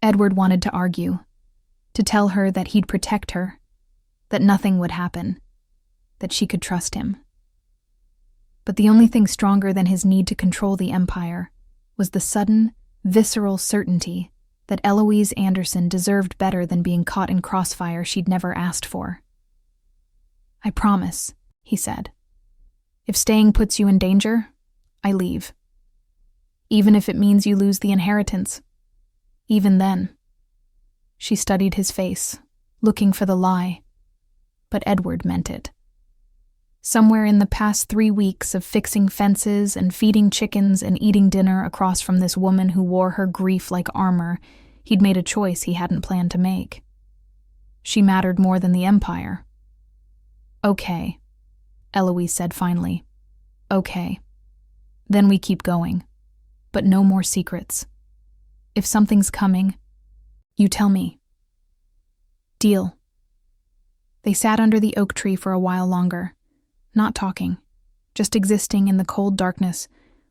[SPEAKER 1] Edward wanted to argue, to tell her that he'd protect her, that nothing would happen, that she could trust him. But the only thing stronger than his need to control the empire was the sudden, visceral certainty that Eloise Anderson deserved better than being caught in crossfire she'd never asked for. I promise, he said. If staying puts you in danger, I leave. Even if it means you lose the inheritance. Even then. She studied his face, looking for the lie. But Edward meant it. Somewhere in the past 3 weeks of fixing fences and feeding chickens and eating dinner across from this woman who wore her grief like armor, he'd made a choice he hadn't planned to make. She mattered more than the empire. Okay, Eloise said finally. Okay. Then we keep going. But no more secrets. If something's coming, you tell me. Deal. They sat under the oak tree for a while longer, not talking, just existing in the cold darkness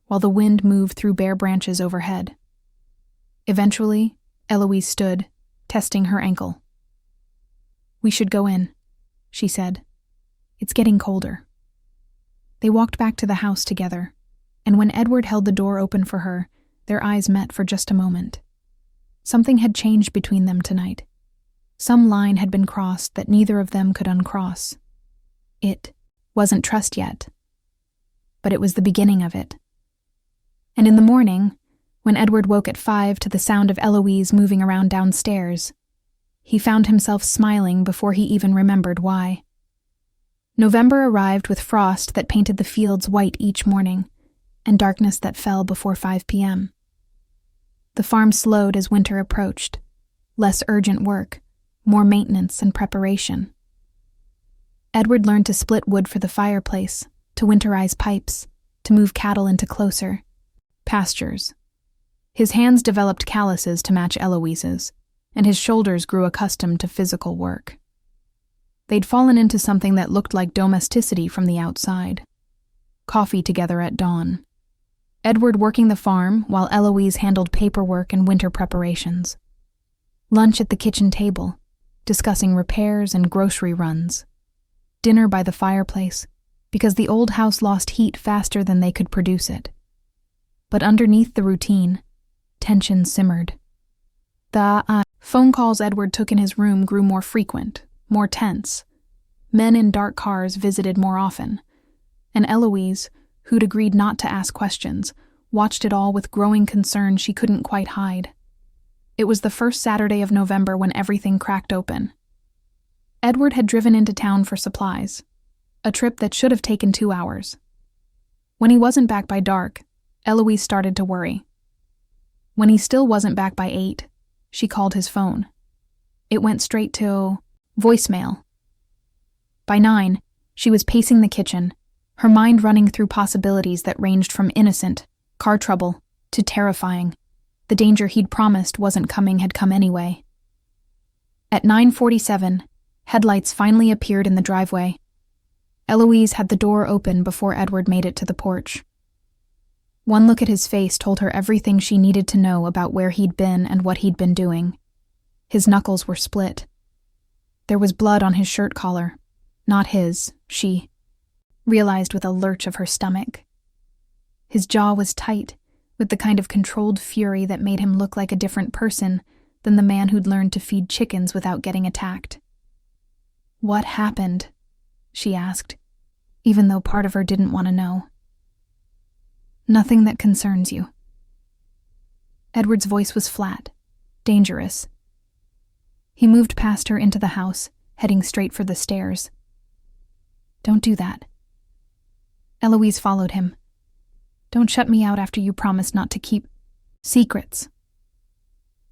[SPEAKER 1] while the wind moved through bare branches overhead. Eventually, Eloise stood, testing her ankle. We should go in, she said. It's getting colder. They walked back to the house together, and when Edward held the door open for her, their eyes met for just a moment. Something had changed between them tonight. Some line had been crossed that neither of them could uncross. It wasn't trust yet, but it was the beginning of it. And in the morning, when Edward woke at 5 to the sound of Eloise moving around downstairs, he found himself smiling before he even remembered why. November arrived with frost that painted the fields white each morning, and darkness that fell before 5 p.m. The farm slowed as winter approached. Less urgent work, more maintenance and preparation. Edward learned to split wood for the fireplace, to winterize pipes, to move cattle into closer pastures. His hands developed calluses to match Eloise's, and his shoulders grew accustomed to physical work. They'd fallen into something that looked like domesticity from the outside. Coffee together at dawn. Edward working the farm while Eloise handled paperwork and winter preparations. Lunch at the kitchen table, discussing repairs and grocery runs. Dinner by the fireplace, because the old house lost heat faster than they could produce it. But underneath the routine, tension simmered. The phone calls Edward took in his room grew more frequent, more tense. Men in dark cars visited more often, and Eloise, who'd agreed not to ask questions, watched it all with growing concern she couldn't quite hide. It was the first Saturday of November when everything cracked open. Edward had driven into town for supplies, a trip that should have taken 2 hours. When he wasn't back by dark, Eloise started to worry. When he still wasn't back by 8, she called his phone. It went straight to voicemail. By 9, she was pacing the kitchen, her mind running through possibilities that ranged from innocent, car trouble, to terrifying. The danger he'd promised wasn't coming had come anyway. At 9:47, headlights finally appeared in the driveway. Eloise had the door open before Edward made it to the porch. One look at his face told her everything she needed to know about where he'd been and what he'd been doing. His knuckles were split. There was blood on his shirt collar. Not his, she realized with a lurch of her stomach. His jaw was tight, with the kind of controlled fury that made him look like a different person than the man who'd learned to feed chickens without getting attacked. "What happened?" she asked, even though part of her didn't want to know. "Nothing that concerns you." Edward's voice was flat, dangerous. He moved past her into the house, heading straight for the stairs. "Don't do that." Eloise followed him. "Don't shut me out after you promised not to keep secrets."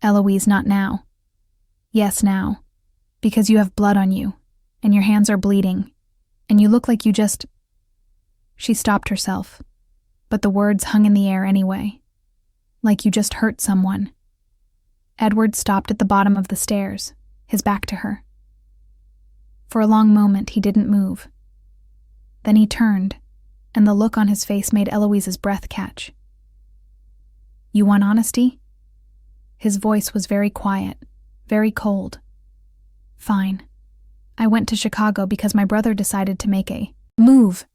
[SPEAKER 1] "Eloise, not now." "Yes, now. Because you have blood on you, and your hands are bleeding, and you look like you just—" She stopped herself, but the words hung in the air anyway. "Like you just hurt someone." Edward stopped at the bottom of the stairs, his back to her. For a long moment he didn't move. Then he turned, and the look on his face made Eloise's breath catch. "You want honesty?" His voice was very quiet, very cold. "Fine. I went to Chicago because my brother decided to make a move.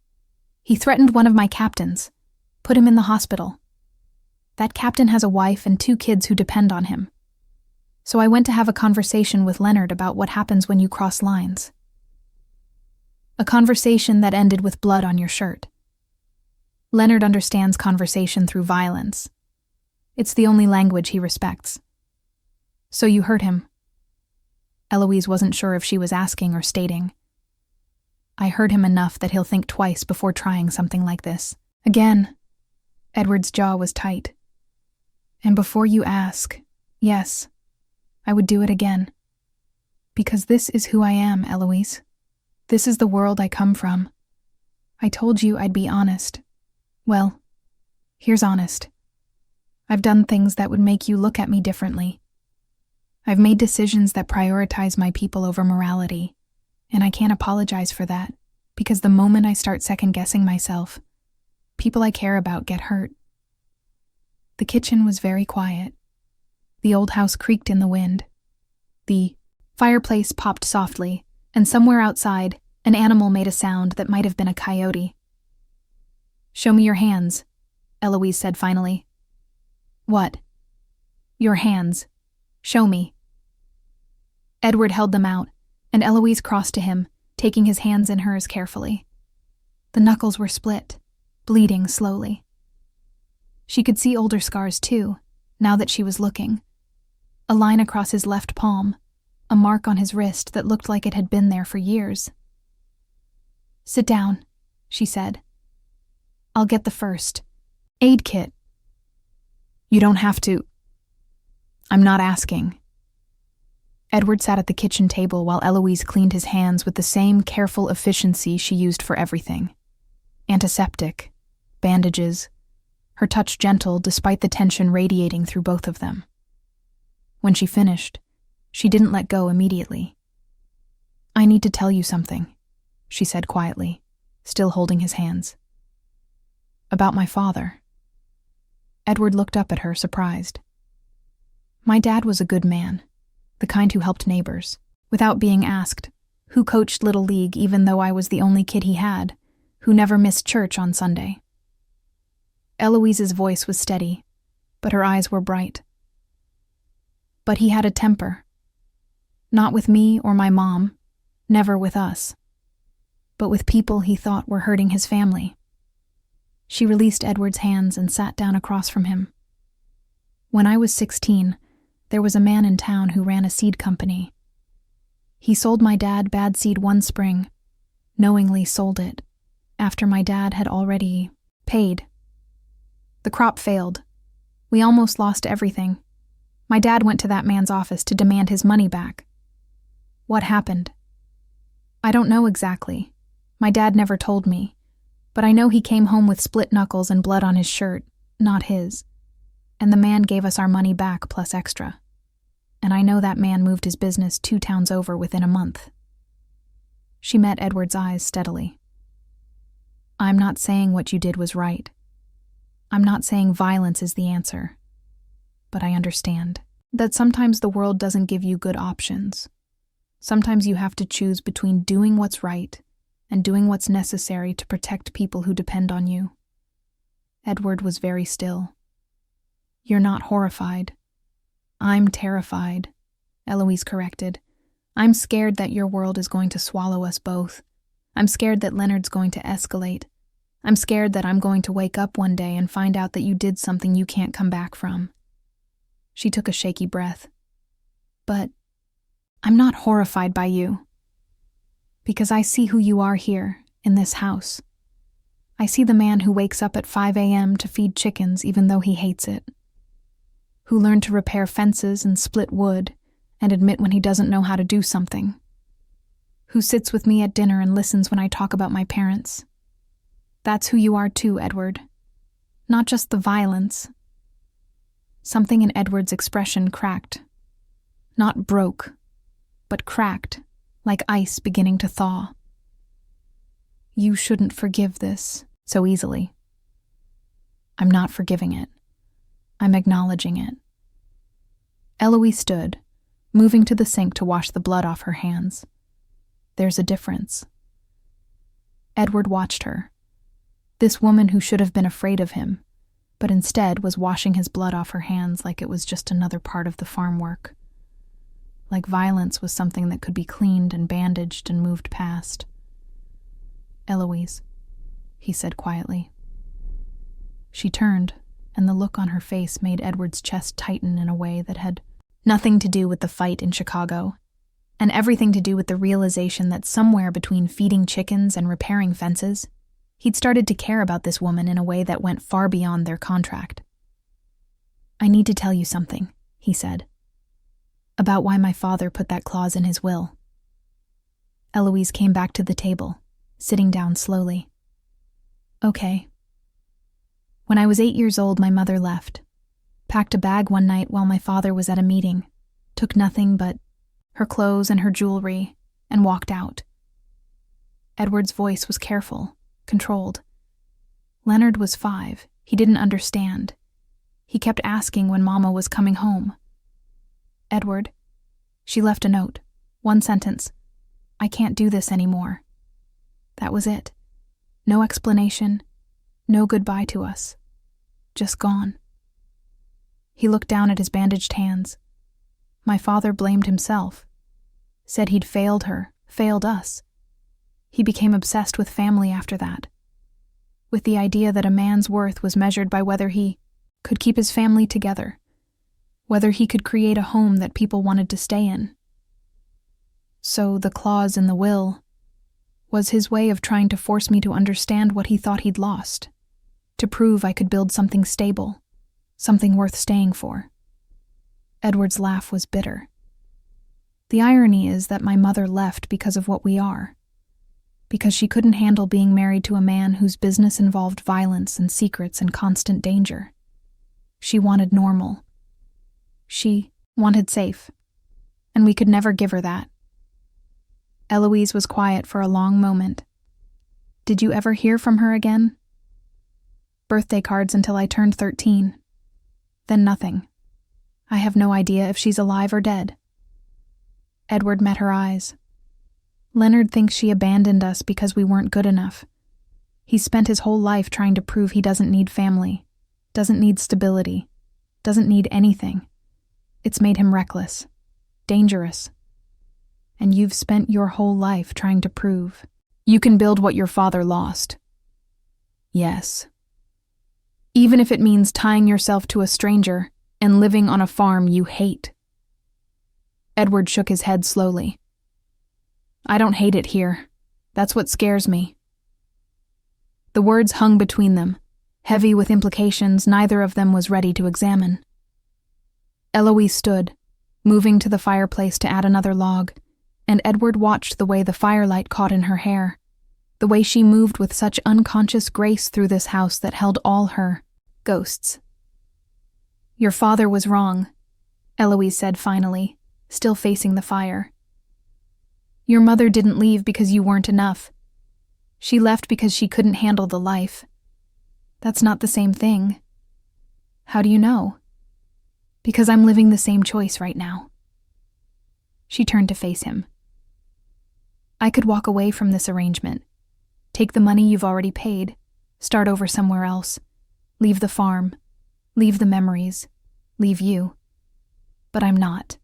[SPEAKER 1] He threatened one of my captains, put him in the hospital. That captain has a wife and 2 kids who depend on him. So I went to have a conversation with Leonard about what happens when you cross lines. A conversation that ended with blood on your shirt. Leonard understands conversation through violence. It's the only language he respects. So you hurt him." Eloise wasn't sure if she was asking or stating. "I hurt him enough that he'll think twice before trying something like this." "Again." Edward's jaw was tight. "And before you ask, yes, I would do it again. Because this is who I am, Eloise. This is the world I come from. I told you I'd be honest. Well, here's honest. I've done things that would make you look at me differently. I've made decisions that prioritize my people over morality, and I can't apologize for that, because the moment I start second-guessing myself, people I care about get hurt." The kitchen was very quiet. The old house creaked in the wind. The fireplace popped softly, and somewhere outside, an animal made a sound that might have been a coyote. "Show me your hands," Eloise said finally. "What?" "Your hands. Show me." Edward held them out, and Eloise crossed to him, taking his hands in hers carefully. The knuckles were split, bleeding slowly. She could see older scars too, now that she was looking. A line across his left palm, a mark on his wrist that looked like it had been there for years. "Sit down," she said. "I'll get the first aid kit." "You don't have to." I'm not asking. Edward sat at the kitchen table while Eloise cleaned his hands with the same careful efficiency she used for everything. Antiseptic, bandages, her touch gentle despite the tension radiating through both of them. When she finished, she didn't let go immediately. I need to tell you something, she said quietly, still holding his hands. About my father. Edward looked up at her, surprised. My dad was a good man, the kind who helped neighbors, without being asked, who coached Little League even though I was the only kid he had, who never missed church on Sunday. Eloise's voice was steady, but her eyes were bright. But he had a temper. Not with me or my mom, never with us, but with people he thought were hurting his family. She released Edward's hands and sat down across from him. When I was 16, there was a man in town who ran a seed company. He sold my dad bad seed one spring, knowingly sold it, after my dad had already paid. The crop failed. We almost lost everything. My dad went to that man's office to demand his money back. What happened? I don't know exactly. My dad never told me, but I know he came home with split knuckles and blood on his shirt, not his, and the man gave us our money back plus extra. And I know that man moved his business 2 towns over within a month. She met Edward's eyes steadily. I'm not saying what you did was right. I'm not saying violence is the answer. But I understand that sometimes the world doesn't give you good options. Sometimes you have to choose between doing what's right and doing what's necessary to protect people who depend on you. Edward was very still. You're not horrified. I'm terrified, Eloise corrected. I'm scared that your world is going to swallow us both. I'm scared that Leonard's going to escalate. I'm scared that I'm going to wake up one day and find out that you did something you can't come back from. She took a shaky breath. But I'm not horrified by you. Because I see who you are here, in this house. I see the man who wakes up at 5 a.m. to feed chickens even though he hates it. Who learned to repair fences and split wood and admit when he doesn't know how to do something. Who sits with me at dinner and listens when I talk about my parents. That's who you are too, Edward. Not just the violence. Something in Edward's expression cracked. Not broke, but cracked, like ice beginning to thaw. You shouldn't forgive this so easily. I'm not forgiving it. I'm acknowledging it. Eloise stood, moving to the sink to wash the blood off her hands. There's a difference. Edward watched her. This woman who should have been afraid of him, but instead was washing his blood off her hands like it was just another part of the farm work. Like violence was something that could be cleaned and bandaged and moved past. Eloise, he said quietly. She turned, and the look on her face made Edward's chest tighten in a way that had nothing to do with the fight in Chicago, and everything to do with the realization that somewhere between feeding chickens and repairing fences, he'd started to care about this woman in a way that went far beyond their contract. I need to tell you something, he said, about why my father put that clause in his will. Eloise came back to the table, sitting down slowly. Okay. When I was 8 years old, my mother left, packed a bag one night while my father was at a meeting, took nothing but her clothes and her jewelry, and walked out. Edward's voice was careful, controlled. Leonard was 5. He didn't understand. He kept asking when Mama was coming home. Edward, she left a note, 1 sentence. I can't do this anymore. That was it. No explanation, no goodbye to us. Just gone. He looked down at his bandaged hands. My father blamed himself, said he'd failed her, failed us. He became obsessed with family after that, with the idea that a man's worth was measured by whether he could keep his family together, whether he could create a home that people wanted to stay in. So the clause in the will was his way of trying to force me to understand what he thought he'd lost, to prove I could build something stable, something worth staying for. Edward's laugh was bitter. The irony is that my mother left because of what we are. Because she couldn't handle being married to a man whose business involved violence and secrets and constant danger. She wanted normal. She wanted safe. And we could never give her that. Eloise was quiet for a long moment. Did you ever hear from her again? Birthday cards until I turned 13. Then nothing. I have no idea if she's alive or dead. Edward met her eyes. Leonard thinks she abandoned us because we weren't good enough. He's spent his whole life trying to prove he doesn't need family, doesn't need stability, doesn't need anything. It's made him reckless, dangerous. And you've spent your whole life trying to prove you can build what your father lost. Yes. Even if it means tying yourself to a stranger and living on a farm you hate. Edward shook his head slowly. I don't hate it here. That's what scares me. The words hung between them, heavy with implications neither of them was ready to examine. Eloise stood, moving to the fireplace to add another log, and Edward watched the way the firelight caught in her hair, the way she moved with such unconscious grace through this house that held all her ghosts. Your father was wrong, Eloise said finally, still facing the fire. Your mother didn't leave because you weren't enough. She left because she couldn't handle the life. That's not the same thing. How do you know? Because I'm living the same choice right now. She turned to face him. I could walk away from this arrangement, take the money you've already paid, start over somewhere else, leave the farm, leave the memories, leave you. But I'm not.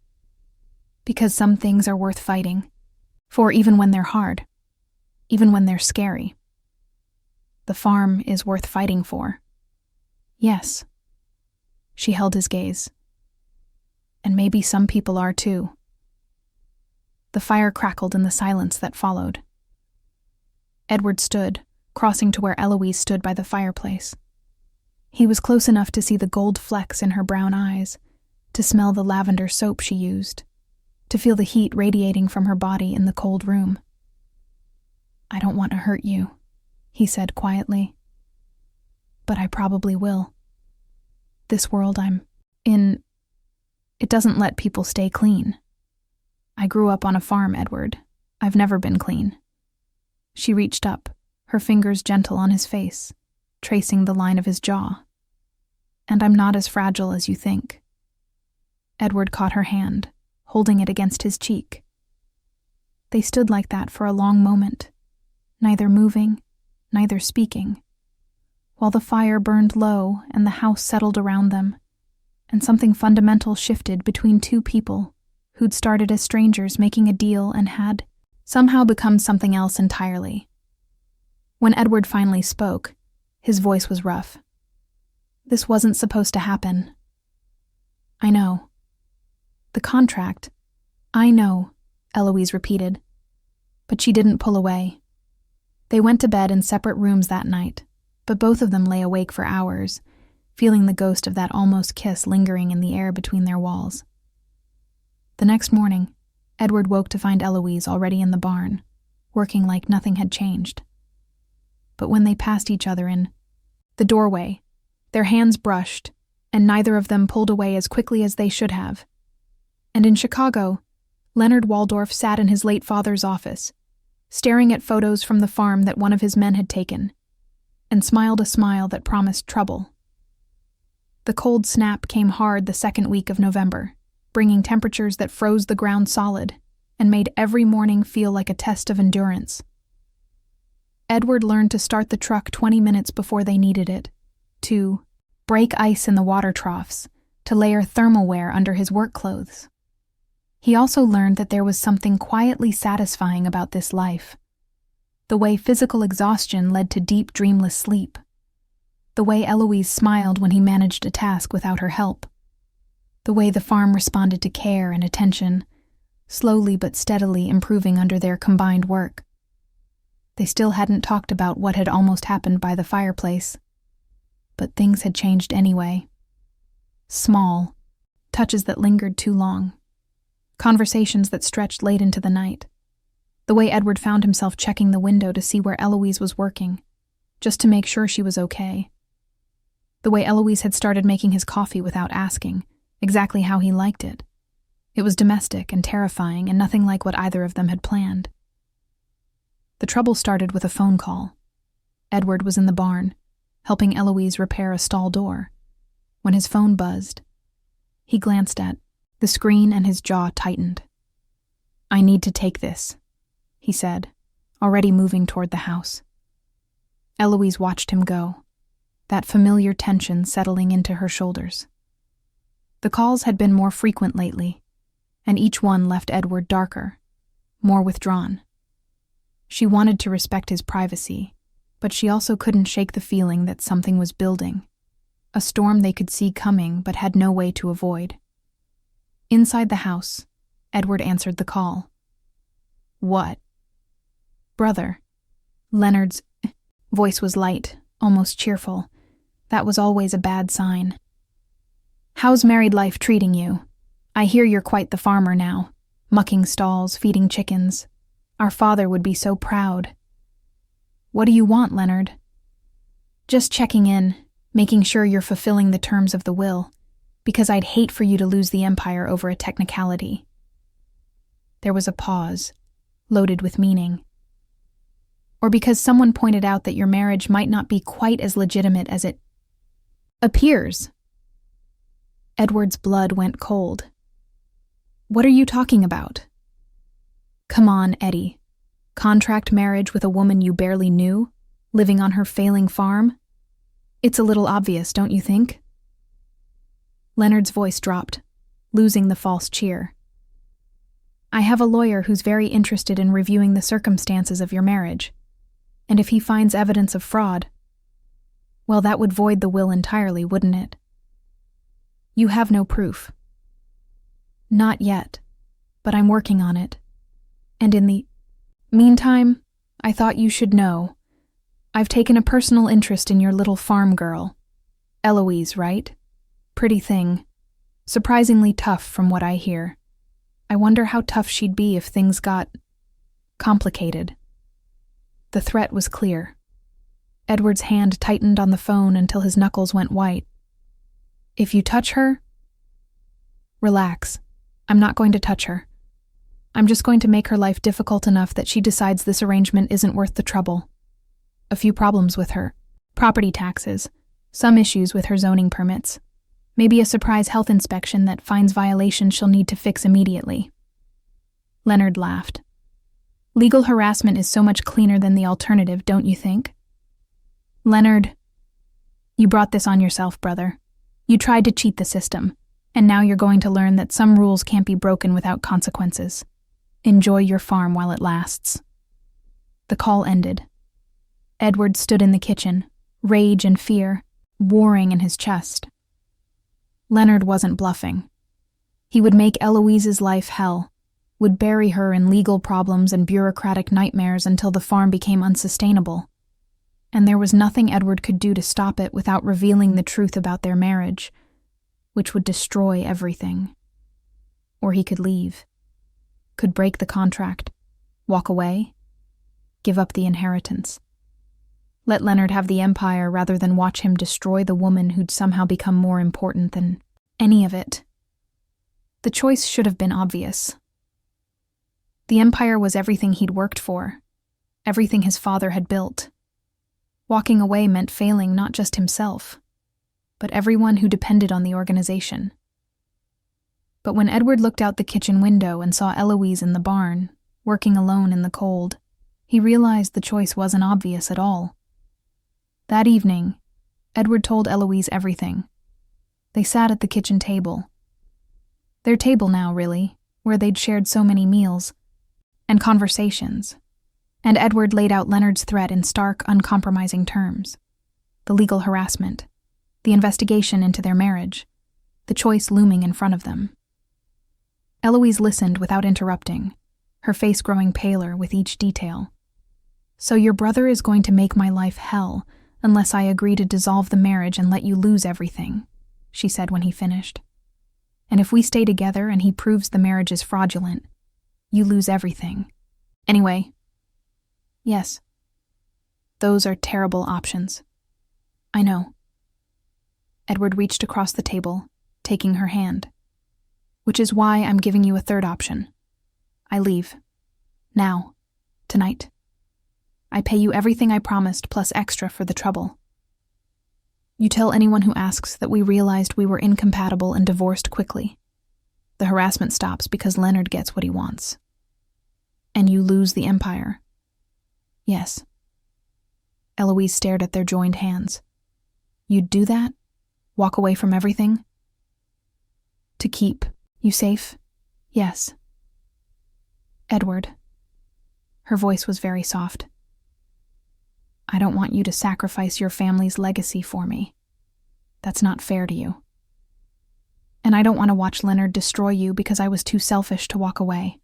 [SPEAKER 1] Because some things are worth fighting for even when they're hard, even when they're scary. The farm is worth fighting for. Yes. She held his gaze. And maybe some people are too. The fire crackled in the silence that followed. Edward stood, crossing to where Eloise stood by the fireplace. He was close enough to see the gold flecks in her brown eyes, to smell the lavender soap she used, to feel the heat radiating from her body in the cold room. I don't want to hurt you, he said quietly. But I probably will. This world I'm in, it doesn't let people stay clean. I grew up on a farm, Edward. I've never been clean. She reached up, her fingers gentle on his face, tracing the line of his jaw. And I'm not as fragile as you think. Edward caught her hand, holding it against his cheek. They stood like that for a long moment, neither moving, neither speaking, while the fire burned low and the house settled around them, and something fundamental shifted between two people who'd started as strangers making a deal and had somehow become something else entirely. When Edward finally spoke, his voice was rough. This wasn't supposed to happen. I know. The contract. I know, Eloise repeated. But she didn't pull away. They went to bed in separate rooms that night, but both of them lay awake for hours, feeling the ghost of that almost kiss lingering in the air between their walls. The next morning, Edward woke to find Eloise already in the barn, working like nothing had changed. But when they passed each other in the doorway, their hands brushed, and neither of them pulled away as quickly as they should have. And in Chicago, Leonard Waldorf sat in his late father's office, staring at photos from the farm that one of his men had taken, and smiled a smile that promised trouble. The cold snap came hard the second week of November, bringing temperatures that froze the ground solid and made every morning feel like a test of endurance. Edward learned to start the truck 20 minutes before they needed it, to break ice in the water troughs, to layer thermalwear under his work clothes. He also learned that there was something quietly satisfying about this life. The way physical exhaustion led to deep, dreamless sleep. The way Eloise smiled when he managed a task without her help. The way the farm responded to care and attention, slowly but steadily improving under their combined work. They still hadn't talked about what had almost happened by the fireplace. But things had changed anyway. Small, touches that lingered too long. Conversations that stretched late into the night. The way Edward found himself checking the window to see where Eloise was working, just to make sure she was okay. The way Eloise had started making his coffee without asking, exactly how he liked it. It was domestic and terrifying and nothing like what either of them had planned. The trouble started with a phone call. Edward was in the barn, helping Eloise repair a stall door, when his phone buzzed. He glanced at the screen and his jaw tightened. "I need to take this," he said, already moving toward the house. Eloise watched him go, that familiar tension settling into her shoulders. The calls had been more frequent lately, and each one left Edward darker, more withdrawn. She wanted to respect his privacy, but she also couldn't shake the feeling that something was building, a storm they could see coming but had no way to avoid. Inside the house, Edward answered the call. "What?" "Brother." Leonard's voice was light, almost cheerful. That was always a bad sign. "How's married life treating you? I hear you're quite the farmer now, mucking stalls, feeding chickens. Our father would be so proud." "What do you want, Leonard?" "Just checking in, making sure you're fulfilling the terms of the will, because I'd hate for you to lose the empire over a technicality." There was a pause, loaded with meaning. "Or because someone pointed out that your marriage might not be quite as legitimate as it appears." Edward's blood went cold. "What are you talking about?" "Come on, Eddie. Contract marriage with a woman you barely knew, living on her failing farm? It's a little obvious, don't you think?" Leonard's voice dropped, losing the false cheer. "I have a lawyer who's very interested in reviewing the circumstances of your marriage, and if he finds evidence of fraud, well, that would void the will entirely, wouldn't it?" "You have no proof." "Not yet, but I'm working on it. And in the meantime, I thought you should know. I've taken a personal interest in your little farm girl. Eloise, right? Pretty thing. Surprisingly tough from what I hear. I wonder how tough she'd be if things got complicated." The threat was clear. Edward's hand tightened on the phone until his knuckles went white. "If you touch her..." "Relax. I'm not going to touch her. I'm just going to make her life difficult enough that she decides this arrangement isn't worth the trouble. A few problems with her property taxes, some issues with her zoning permits, maybe a surprise health inspection that finds violations she'll need to fix immediately." Leonard laughed. "Legal harassment is so much cleaner than the alternative, don't you think?" "Leonard, you brought this on yourself, brother. You tried to cheat the system, and now you're going to learn that some rules can't be broken without consequences. Enjoy your farm while it lasts." The call ended. Edward stood in the kitchen, rage and fear warring in his chest. Leonard wasn't bluffing. He would make Eloise's life hell, would bury her in legal problems and bureaucratic nightmares until the farm became unsustainable. And there was nothing Edward could do to stop it without revealing the truth about their marriage, which would destroy everything. Or he could leave. Could break the contract, walk away, give up the inheritance. Let Leonard have the empire rather than watch him destroy the woman who'd somehow become more important than any of it. The choice should have been obvious. The empire was everything he'd worked for, everything his father had built. Walking away meant failing not just himself, but everyone who depended on the organization. But when Edward looked out the kitchen window and saw Eloise in the barn, working alone in the cold, he realized the choice wasn't obvious at all. That evening, Edward told Eloise everything. They sat at the kitchen table. Their table now, really, where they'd shared so many meals and conversations. And Edward laid out Leonard's threat in stark, uncompromising terms. The legal harassment, the investigation into their marriage, the choice looming in front of them. Eloise listened without interrupting, her face growing paler with each detail. "So your brother is going to make my life hell unless I agree to dissolve the marriage and let you lose everything," she said when he finished. And if we stay together and he proves the marriage is fraudulent, you lose everything. Anyway, yes, those are terrible options. I know. Edward reached across the table, taking her hand. Which is why I'm giving you a third option. I leave. Now. Tonight. I pay you everything I promised plus extra for the trouble. You tell anyone who asks that we realized we were incompatible and divorced quickly. The harassment stops because Leonard gets what he wants. And you lose the empire. Yes. Eloise stared at their joined hands. You'd do that? Walk away from everything? To keep you safe? Yes. Edward. Her voice was very soft. I don't want you to sacrifice your family's legacy for me. That's not fair to you. And I don't want to watch Leonard destroy you because I was too selfish to walk away.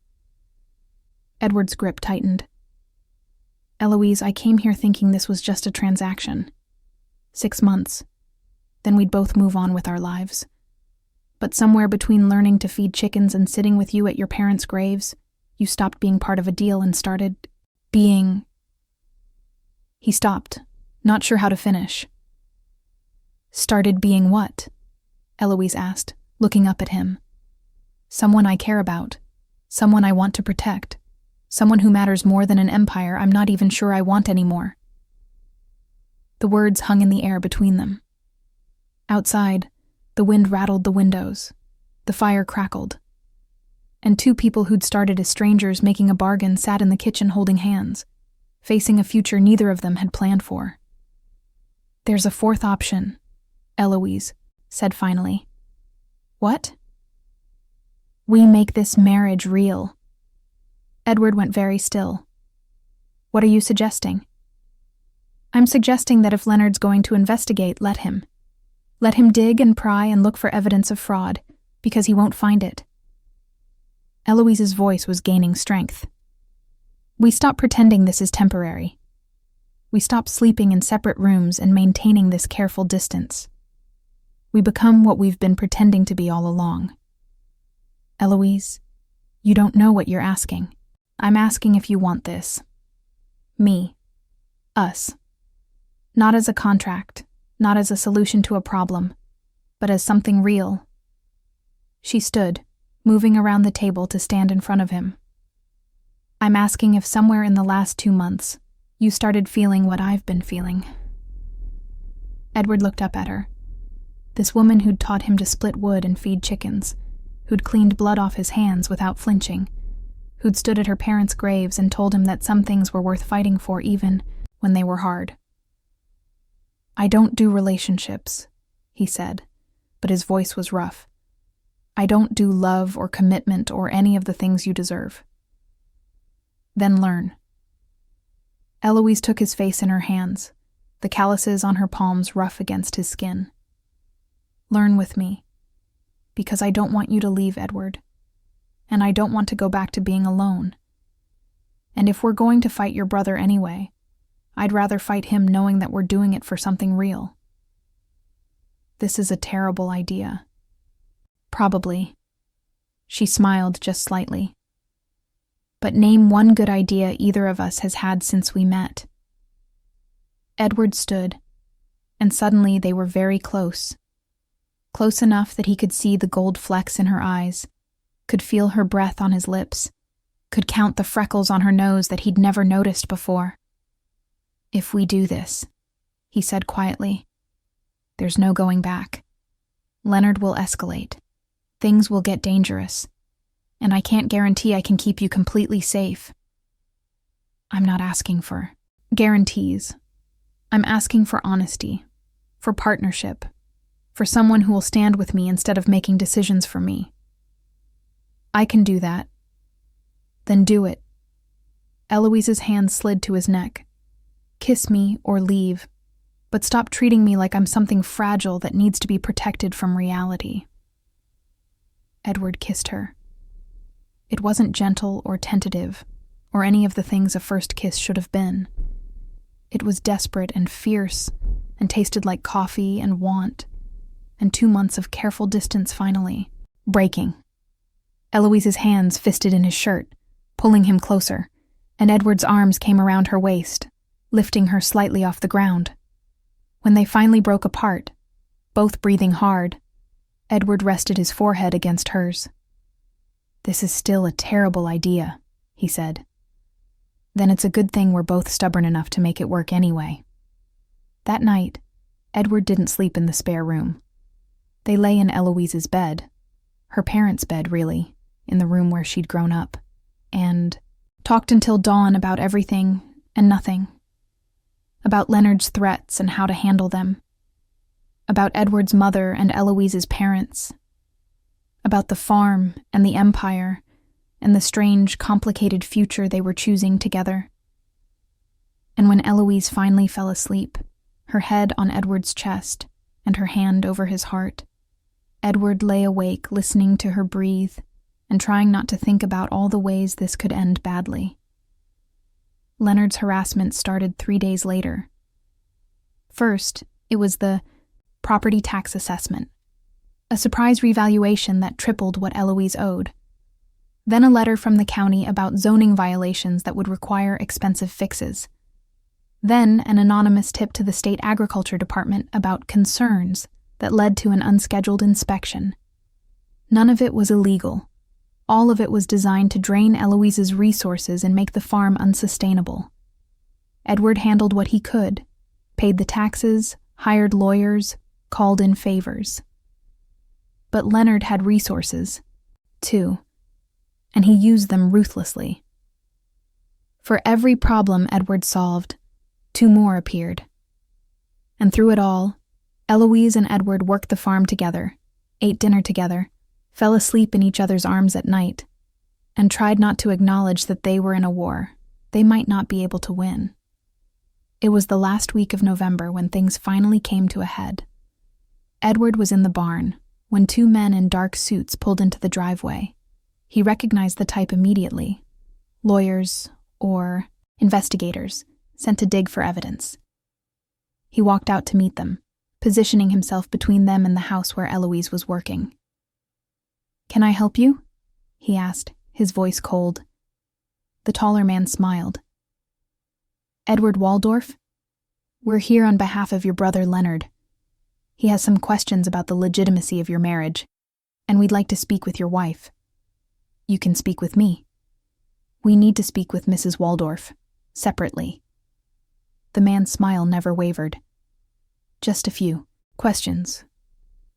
[SPEAKER 1] Edward's grip tightened. Eloise, I came here thinking this was just a transaction. 6 months. Then we'd both move on with our lives. But somewhere between learning to feed chickens and sitting with you at your parents' graves, you stopped being part of a deal and started being... He stopped, not sure how to finish. Started being what? Eloise asked, looking up at him. Someone I care about. Someone I want to protect. Someone who matters more than an empire I'm not even sure I want anymore. The words hung in the air between them. Outside, the wind rattled the windows. The fire crackled. And 2 people who'd started as strangers making a bargain sat in the kitchen holding hands, facing a future neither of them had planned for. There's a 4th option, Eloise said finally. What? We make this marriage real. Edward went very still. What are you suggesting? I'm suggesting that if Leonard's going to investigate, let him. Let him dig and pry and look for evidence of fraud, because he won't find it. Eloise's voice was gaining strength. We stop pretending this is temporary. We stop sleeping in separate rooms and maintaining this careful distance. We become what we've been pretending to be all along. Eloise, you don't know what you're asking. I'm asking if you want this. Me. Us. Not as a contract, not as a solution to a problem, but as something real. She stood, moving around the table to stand in front of him. I'm asking if somewhere in the last 2 months, you started feeling what I've been feeling. Edward looked up at her. This woman who'd taught him to split wood and feed chickens, who'd cleaned blood off his hands without flinching, who'd stood at her parents' graves and told him that some things were worth fighting for even when they were hard. I don't do relationships, he said, but his voice was rough. I don't do love or commitment or any of the things you deserve. Then learn. Eloise took his face in her hands, the calluses on her palms rough against his skin. Learn with me, because I don't want you to leave, Edward, and I don't want to go back to being alone. And if we're going to fight your brother anyway, I'd rather fight him knowing that we're doing it for something real. This is a terrible idea. Probably. She smiled just slightly. But name one good idea either of us has had since we met. Edward stood, and suddenly they were very close. Close enough that he could see the gold flecks in her eyes, could feel her breath on his lips, could count the freckles on her nose that he'd never noticed before. If we do this, he said quietly, there's no going back. Leonard will escalate. Things will get dangerous. And I can't guarantee I can keep you completely safe. I'm not asking for guarantees. I'm asking for honesty, for partnership, for someone who will stand with me instead of making decisions for me. I can do that. Then do it. Eloise's hand slid to his neck. Kiss me or leave, but stop treating me like I'm something fragile that needs to be protected from reality. Edward kissed her. It wasn't gentle or tentative, or any of the things a first kiss should have been. It was desperate and fierce, and tasted like coffee and want, and 2 months of careful distance finally. breaking. Eloise's hands fisted in his shirt, pulling him closer, and Edward's arms came around her waist, lifting her slightly off the ground. When they finally broke apart, both breathing hard, Edward rested his forehead against hers. "This is still a terrible idea," he said. "Then it's a good thing we're both stubborn enough to make it work anyway." That night, Edward didn't sleep in the spare room. They lay in Eloise's bed, her parents' bed, really, in the room where she'd grown up, and talked until dawn about everything and nothing. About Leonard's threats and how to handle them. About Edward's mother and Eloise's parents. About the farm and the empire and the strange, complicated future they were choosing together. And when Eloise finally fell asleep, her head on Edward's chest and her hand over his heart, Edward lay awake listening to her breathe and trying not to think about all the ways this could end badly. Leonard's harassment started 3 days later. First, it was the property tax assessment, a surprise revaluation that tripled what Eloise owed. Then a letter from the county about zoning violations that would require expensive fixes. Then an anonymous tip to the state agriculture department about concerns that led to an unscheduled inspection. None of it was illegal. All of it was designed to drain Eloise's resources and make the farm unsustainable. Edward handled what he could, paid the taxes, hired lawyers, called in favors. But Leonard had resources, too, and he used them ruthlessly. For every problem Edward solved, 2 more appeared. And through it all, Eloise and Edward worked the farm together, ate dinner together, fell asleep in each other's arms at night, and tried not to acknowledge that they were in a war they might not be able to win. It was the last week of November when things finally came to a head. Edward was in the barn when 2 men in dark suits pulled into the driveway. He recognized the type immediately. Lawyers, or investigators, sent to dig for evidence. He walked out to meet them, positioning himself between them and the house where Eloise was working. "Can I help you?" he asked, his voice cold. The taller man smiled. "Edward Waldorf? We're here on behalf of your brother Leonard. He has some questions about the legitimacy of your marriage, and we'd like to speak with your wife. You can speak with me. We need to speak with Mrs. Waldorf, separately." The man's smile never wavered. "Just a few questions.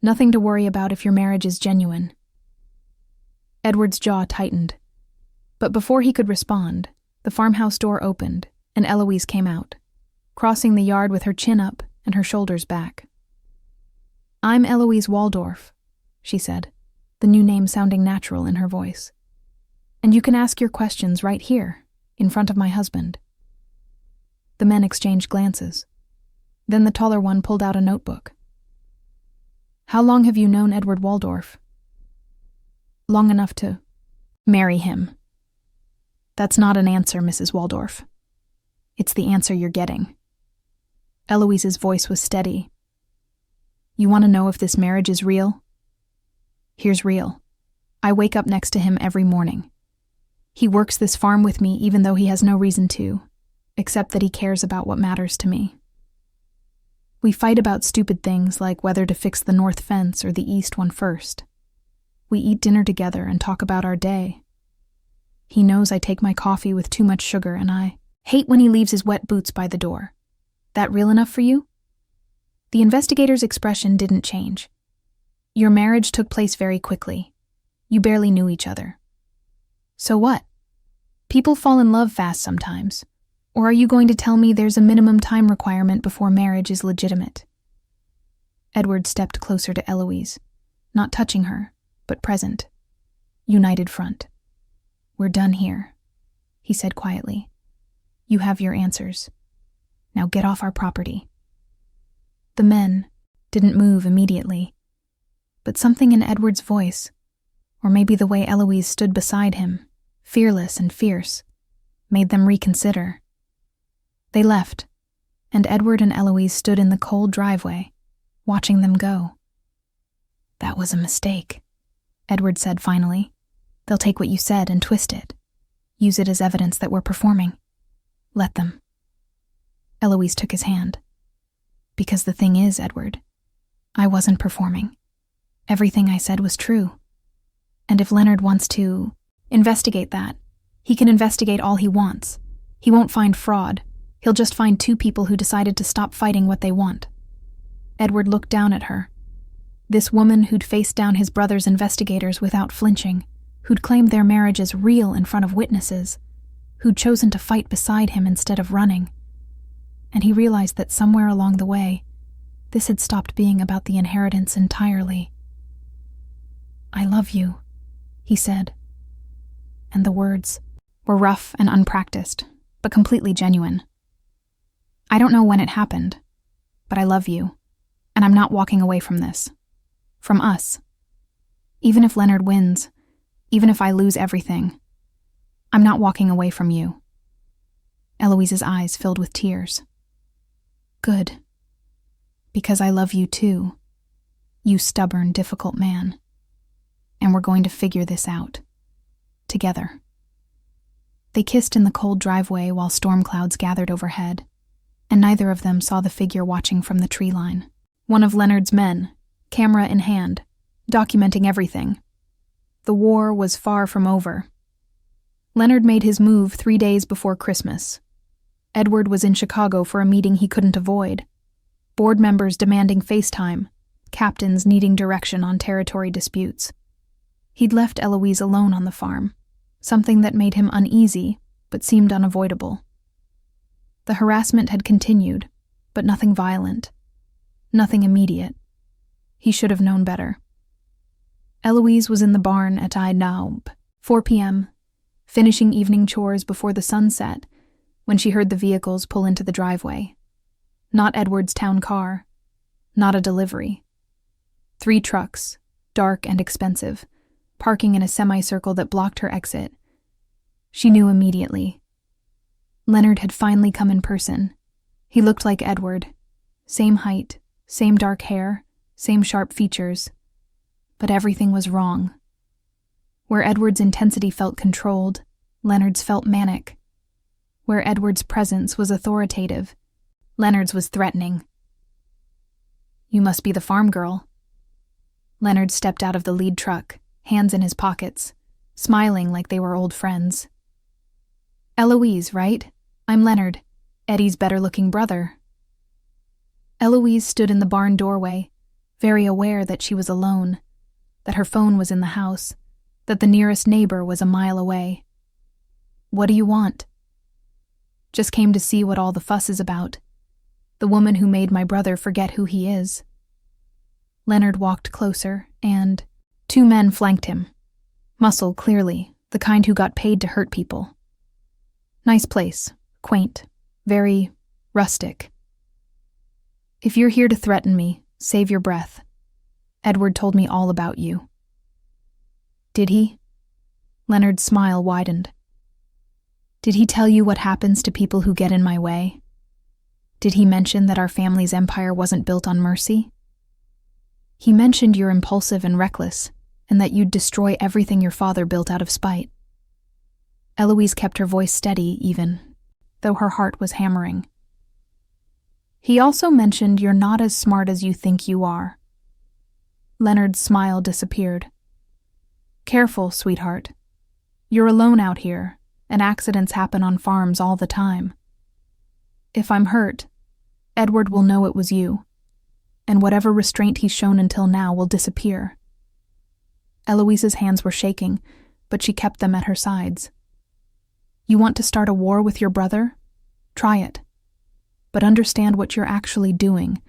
[SPEAKER 1] Nothing to worry about if your marriage is genuine." Edward's jaw tightened. But before he could respond, the farmhouse door opened and Eloise came out, crossing the yard with her chin up and her shoulders back. "I'm Eloise Waldorf," she said, the new name sounding natural in her voice. "And you can ask your questions right here, in front of my husband." The men exchanged glances. Then the taller one pulled out a notebook. "How long have you known Edward Waldorf?" "Long enough to marry him." "That's not an answer, Mrs. Waldorf. It's the answer you're getting." Eloise's voice was steady. "You want to know if this marriage is real? Here's real. I wake up next to him every morning. He works this farm with me even though he has no reason to, except that he cares about what matters to me. We fight about stupid things like whether to fix the north fence or the east one first. We eat dinner together and talk about our day. He knows I take my coffee with too much sugar and I hate when he leaves his wet boots by the door. That real enough for you?" The investigator's expression didn't change. "Your marriage took place very quickly. You barely knew each other. So what? People fall in love fast sometimes. Or are you going to tell me there's a minimum time requirement before marriage is legitimate?" Edward stepped closer to Eloise, not touching her, but present. United front. "We're done here," he said quietly. "You have your answers. Now get off our property." The men didn't move immediately, but something in Edward's voice, or maybe the way Eloise stood beside him, fearless and fierce, made them reconsider. They left, and Edward and Eloise stood in the cold driveway, watching them go. "That was a mistake," Edward said finally. "They'll take what you said and twist it. Use it as evidence that we're performing. Let them." Eloise took his hand. "Because the thing is, Edward, I wasn't performing. Everything I said was true. And if Leonard wants to investigate that, he can investigate all he wants. He won't find fraud. He'll just find two people who decided to stop fighting what they want." Edward looked down at her. This woman who'd faced down his brother's investigators without flinching, who'd claimed their marriage as real in front of witnesses, who'd chosen to fight beside him instead of running. And he realized that somewhere along the way, this had stopped being about the inheritance entirely. "I love you," he said. And the words were rough and unpracticed, but completely genuine. "I don't know when it happened, but I love you, and I'm not walking away from this. From us. Even if Leonard wins, even if I lose everything, I'm not walking away from you." Eloise's eyes filled with tears. "Good. Because I love you too, you stubborn, difficult man. And we're going to figure this out. Together." They kissed in the cold driveway while storm clouds gathered overhead, and neither of them saw the figure watching from the tree line. One of Leonard's men, camera in hand, documenting everything. The war was far from over. Leonard made his move 3 days before Christmas. Edward was in Chicago for a meeting he couldn't avoid. Board members demanding FaceTime, captains needing direction on territory disputes. He'd left Eloise alone on the farm, something that made him uneasy but seemed unavoidable. The harassment had continued, but nothing violent, nothing immediate. He should have known better. Eloise was in the barn at Eidnaub, 4 p.m., finishing evening chores before the sun set, when she heard the vehicles pull into the driveway. Not Edward's town car, not a delivery. 3 trucks, dark and expensive, parking in a semicircle that blocked her exit. She knew immediately. Leonard had finally come in person. He looked like Edward. Same height, same dark hair, same sharp features. But everything was wrong. Where Edward's intensity felt controlled, Leonard's felt manic. Where Edward's presence was authoritative, Leonard's was threatening. "You must be the farm girl." Leonard stepped out of the lead truck, hands in his pockets, smiling like they were old friends. "Eloise, right? I'm Leonard, Eddie's better-looking brother." Eloise stood in the barn doorway, very aware that she was alone, that her phone was in the house, that the nearest neighbor was a mile away. "What do you want?" "Just came to see what all the fuss is about. The woman who made my brother forget who he is." Leonard walked closer, and 2 men flanked him. Muscle, clearly, the kind who got paid to hurt people. Nice place, quaint, very rustic. "If you're here to threaten me, save your breath. Edward told me all about you." "Did he?" Leonard's smile widened. "Did he tell you what happens to people who get in my way? Did he mention that our family's empire wasn't built on mercy? He mentioned you're impulsive and reckless, and that you'd destroy everything your father built out of spite." Eloise kept her voice steady, even, though her heart was hammering. "He also mentioned you're not as smart as you think you are." Leonard's smile disappeared. "Careful, sweetheart. You're alone out here, and accidents happen on farms all the time. If I'm hurt, Edward will know it was you, and whatever restraint he's shown until now will disappear." Eloise's hands were shaking, but she kept them at her sides. "You want to start a war with your brother? Try it. But understand what you're actually doing.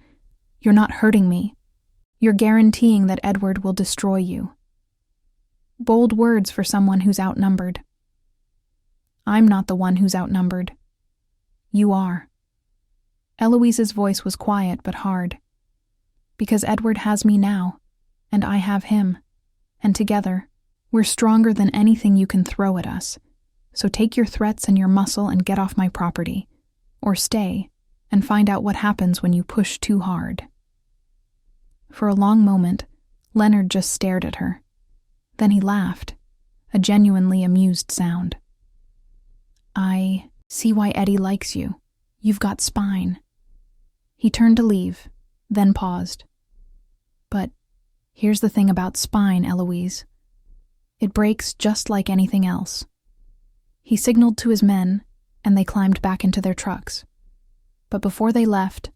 [SPEAKER 1] You're not hurting me. You're guaranteeing that Edward will destroy you." Bold words for someone who's outnumbered. "I'm not the one who's outnumbered. You are." Eloise's voice was quiet but hard. "Because Edward has me now, and I have him, and together, we're stronger than anything you can throw at us. So take your threats and your muscle and get off my property, or stay and find out what happens when you push too hard." For a long moment, Leonard just stared at her. Then he laughed, a genuinely amused sound. I see why Eddie likes you. You've got spine. He turned to leave, then paused. But here's the thing about spine, Eloise. It breaks just like anything else. He signaled to his men, and they climbed back into their trucks. But before they left,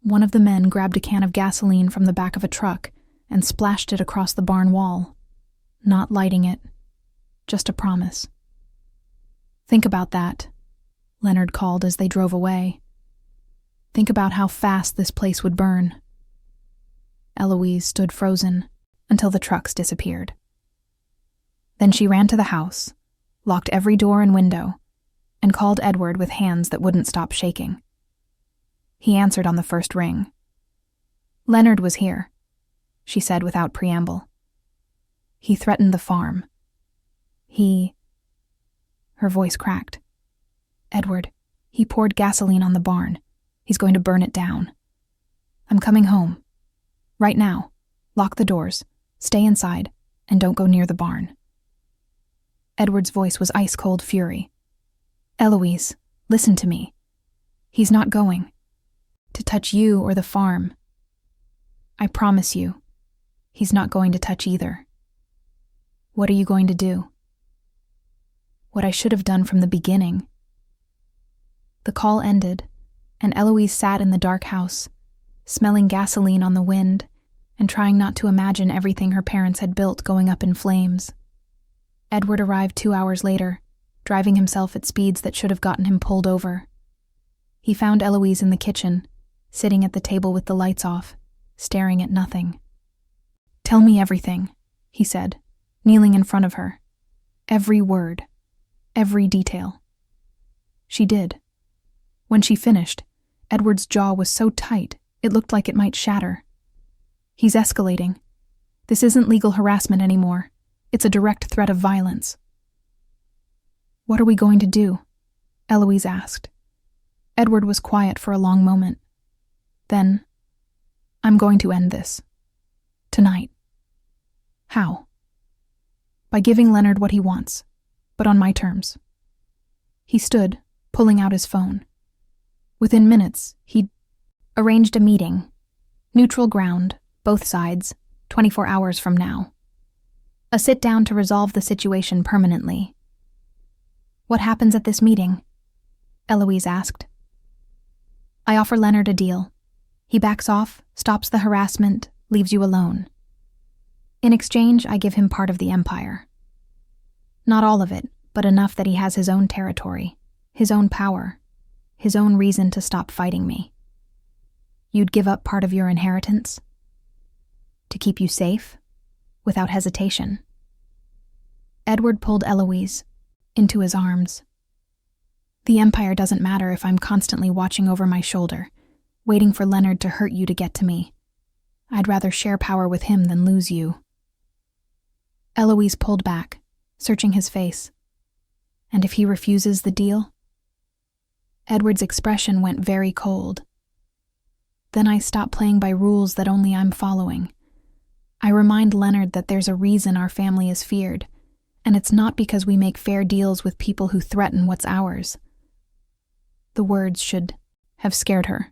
[SPEAKER 1] one of the men grabbed a can of gasoline from the back of a truck and splashed it across the barn wall, not lighting it, just a promise. Think about that, Leonard called as they drove away. Think about how fast this place would burn. Eloise stood frozen until the trucks disappeared. Then she ran to the house, locked every door and window, and called Edward with hands that wouldn't stop shaking. He answered on the first ring. Leonard was here, she said without preamble. He threatened the farm. Her voice cracked. Edward, he poured gasoline on the barn. He's going to burn it down. I'm coming home. Right now. Lock the doors, stay inside, and don't go near the barn. Edward's voice was ice-cold fury. Eloise, listen to me. He's not going to touch you or the farm. I promise you, he's not going to touch either. What are you going to do? What I should have done from the beginning. The call ended, and Eloise sat in the dark house, smelling gasoline on the wind and trying not to imagine everything her parents had built going up in flames. Edward arrived 2 hours later, driving himself at speeds that should have gotten him pulled over. He found Eloise in the kitchen, sitting at the table with the lights off, staring at nothing. Tell me everything, he said, kneeling in front of her. Every word, every detail. She did. When she finished, Edward's jaw was so tight it looked like it might shatter. He's escalating. This isn't legal harassment anymore. It's a direct threat of violence. What are we going to do? Eloise asked. Edward was quiet for a long moment. Then, I'm going to end this. Tonight. How? By giving Leonard what he wants, but on my terms. He stood, pulling out his phone. Within minutes, he'd arranged a meeting. Neutral ground, both sides, 24 hours from now. A sit-down to resolve the situation permanently. What happens at this meeting? Eloise asked. I offer Leonard a deal. He backs off, stops the harassment, leaves you alone. In exchange, I give him part of the empire. Not all of it, but enough that he has his own territory, his own power, his own reason to stop fighting me. You'd give up part of your inheritance? To keep you safe? Without hesitation. Edward pulled Eloise into his arms. The empire doesn't matter if I'm constantly watching over my shoulder, waiting for Leonard to hurt you to get to me. I'd rather share power with him than lose you. Eloise pulled back, searching his face. And if he refuses the deal? Edward's expression went very cold. Then I stop playing by rules that only I'm following. I remind Leonard that there's a reason our family is feared, and it's not because we make fair deals with people who threaten what's ours. The words should have scared her.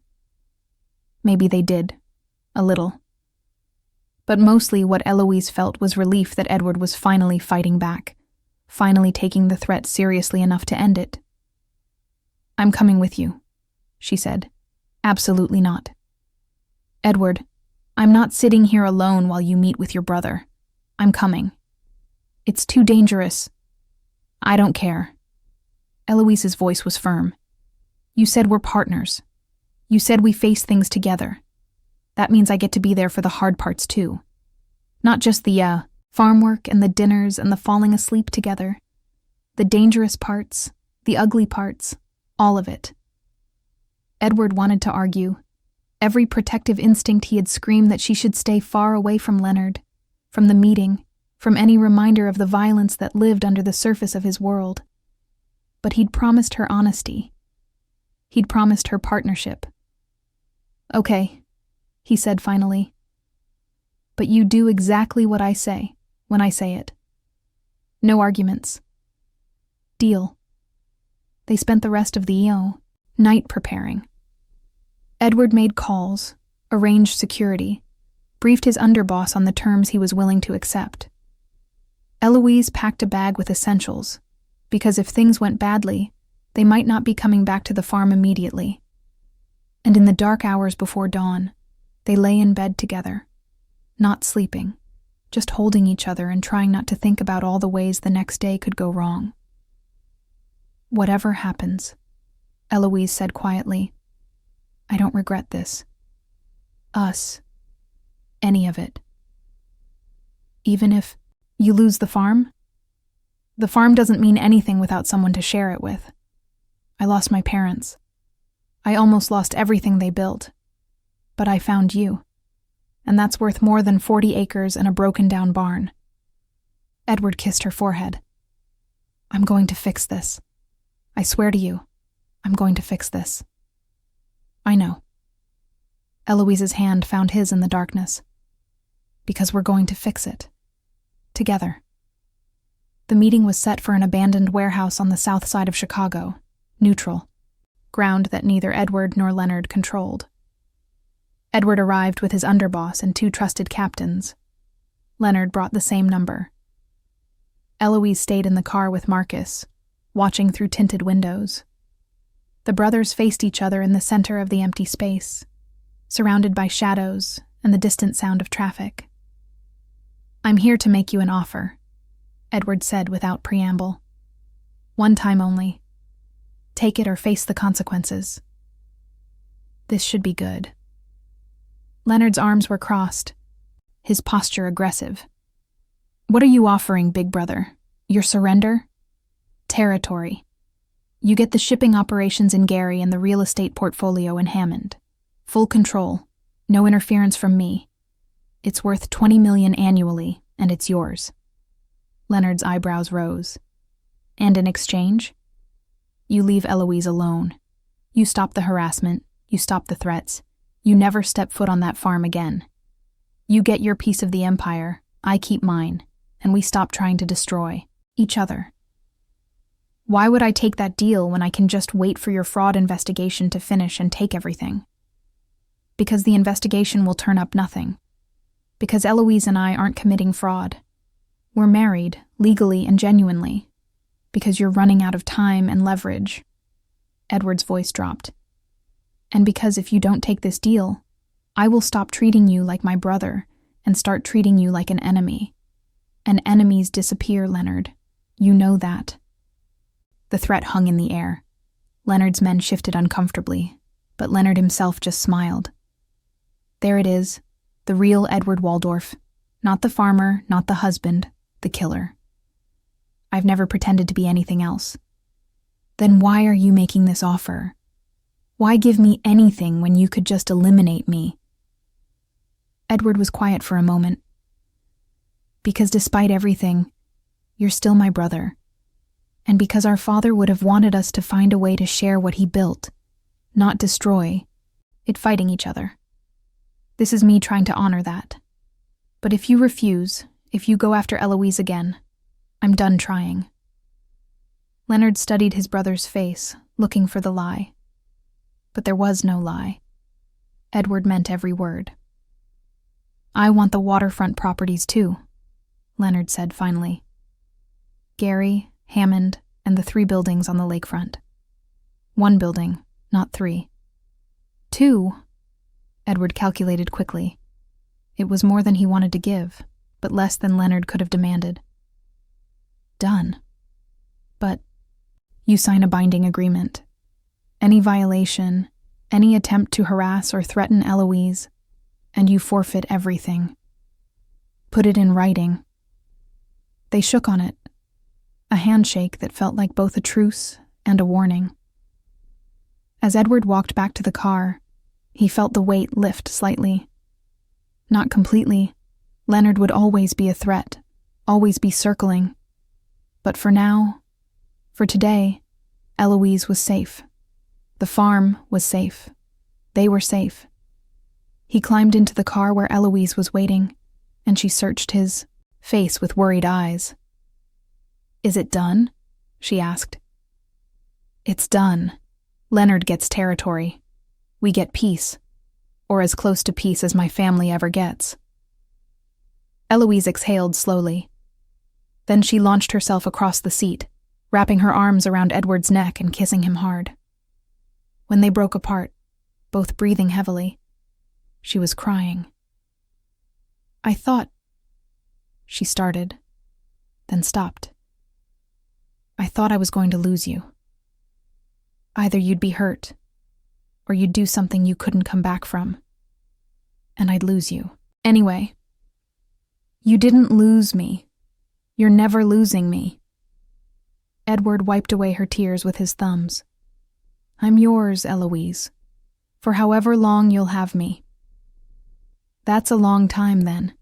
[SPEAKER 1] Maybe they did. A little. But mostly what Eloise felt was relief that Edward was finally fighting back, finally taking the threat seriously enough to end it. I'm coming with you, she said. Absolutely not. Edward, I'm not sitting here alone while you meet with your brother. I'm coming. It's too dangerous. I don't care. Eloise's voice was firm. You said we're partners. You said we face things together. That means I get to be there for the hard parts too. Not just the, farm work and the dinners and the falling asleep together. The dangerous parts, the ugly parts, all of it. Edward wanted to argue. Every protective instinct he had screamed that she should stay far away from Leonard, from the meeting, from any reminder of the violence that lived under the surface of his world. But he'd promised her honesty. He'd promised her partnership. Okay, he said finally. But you do exactly what I say, when I say it. No arguments. Deal. They spent the rest of the night preparing. Edward made calls, arranged security, briefed his underboss on the terms he was willing to accept. Eloise packed a bag with essentials, because if things went badly, they might not be coming back to the farm immediately. And in the dark hours before dawn, they lay in bed together, not sleeping, just holding each other and trying not to think about all the ways the next day could go wrong. "Whatever happens," Eloise said quietly, "I don't regret this. Us. Any of it. Even if you lose the farm? The farm doesn't mean anything without someone to share it with. I lost my parents. I almost lost everything they built. But I found you. And that's worth more than 40 acres and a broken-down barn." Edward kissed her forehead. "I'm going to fix this. I swear to you, I'm going to fix this." "I know." Eloise's hand found his in the darkness. "Because we're going to fix it. Together." The meeting was set for an abandoned warehouse on the south side of Chicago, neutral, ground that neither Edward nor Leonard controlled. Edward arrived with his underboss and 2 trusted captains. Leonard brought the same number. Eloise stayed in the car with Marcus, watching through tinted windows. The brothers faced each other in the center of the empty space, surrounded by shadows and the distant sound of traffic. "I'm here to make you an offer," Edward said without preamble. "One time only. Take it or face the consequences. This should be good." Leonard's arms were crossed, his posture aggressive. "What are you offering, big brother? Your surrender? Territory. You get the shipping operations in Gary and the real estate portfolio in Hammond. Full control. No interference from me. It's worth $20 million annually, and it's yours." Leonard's eyebrows rose. "And in exchange? You leave Eloise alone. You stop the harassment. You stop the threats. You never step foot on that farm again. You get your piece of the empire, I keep mine, and we stop trying to destroy each other." "Why would I take that deal when I can just wait for your fraud investigation to finish and take everything?" "Because the investigation will turn up nothing. Because Eloise and I aren't committing fraud. We're married, legally and genuinely. Because you're running out of time and leverage." Edward's voice dropped. "And because if you don't take this deal, I will stop treating you like my brother and start treating you like an enemy. And enemies disappear, Leonard. You know that." The threat hung in the air. Leonard's men shifted uncomfortably, but Leonard himself just smiled. There it is, the real Edward Waldorf. Not the farmer, not the husband, the killer. I've never pretended to be anything else. Then why are you making this offer? Why give me anything when you could just eliminate me? Edward was quiet for a moment. "Because despite everything, you're still my brother. And because our father would have wanted us to find a way to share what he built, not destroy it, fighting each other. This is me trying to honor that. But if you refuse, if you go after Eloise again, I'm done trying." Leonard studied his brother's face, looking for the lie. But there was no lie. Edward meant every word. "I want the waterfront properties too," Leonard said finally. "Gary, Hammond, and the 3 buildings on the lakefront. 1 building, not 3. 2? Edward calculated quickly. It was more than he wanted to give, but less than Leonard could have demanded. "Done. But you sign a binding agreement. Any violation, any attempt to harass or threaten Eloise, and you forfeit everything. Put it in writing." They shook on it, a handshake that felt like both a truce and a warning. As Edward walked back to the car, he felt the weight lift slightly. Not completely. Leonard would always be a threat, always be circling. But for now, for today, Eloise was safe. The farm was safe. They were safe. He climbed into the car where Eloise was waiting, and she searched his face with worried eyes. "Is it done?" she asked. "It's done. Leonard gets territory. We get peace, or as close to peace as my family ever gets." Eloise exhaled slowly. Then she launched herself across the seat, wrapping her arms around Edward's neck and kissing him hard. When they broke apart, both breathing heavily, she was crying. "I thought," she started, then stopped. "I thought I was going to lose you. Either you'd be hurt, or you'd do something you couldn't come back from, and I'd lose you. Anyway, you didn't lose me. You're never losing me." Edward wiped away her tears with his thumbs. "I'm yours, Eloise, for however long you'll have me." "That's a long time then,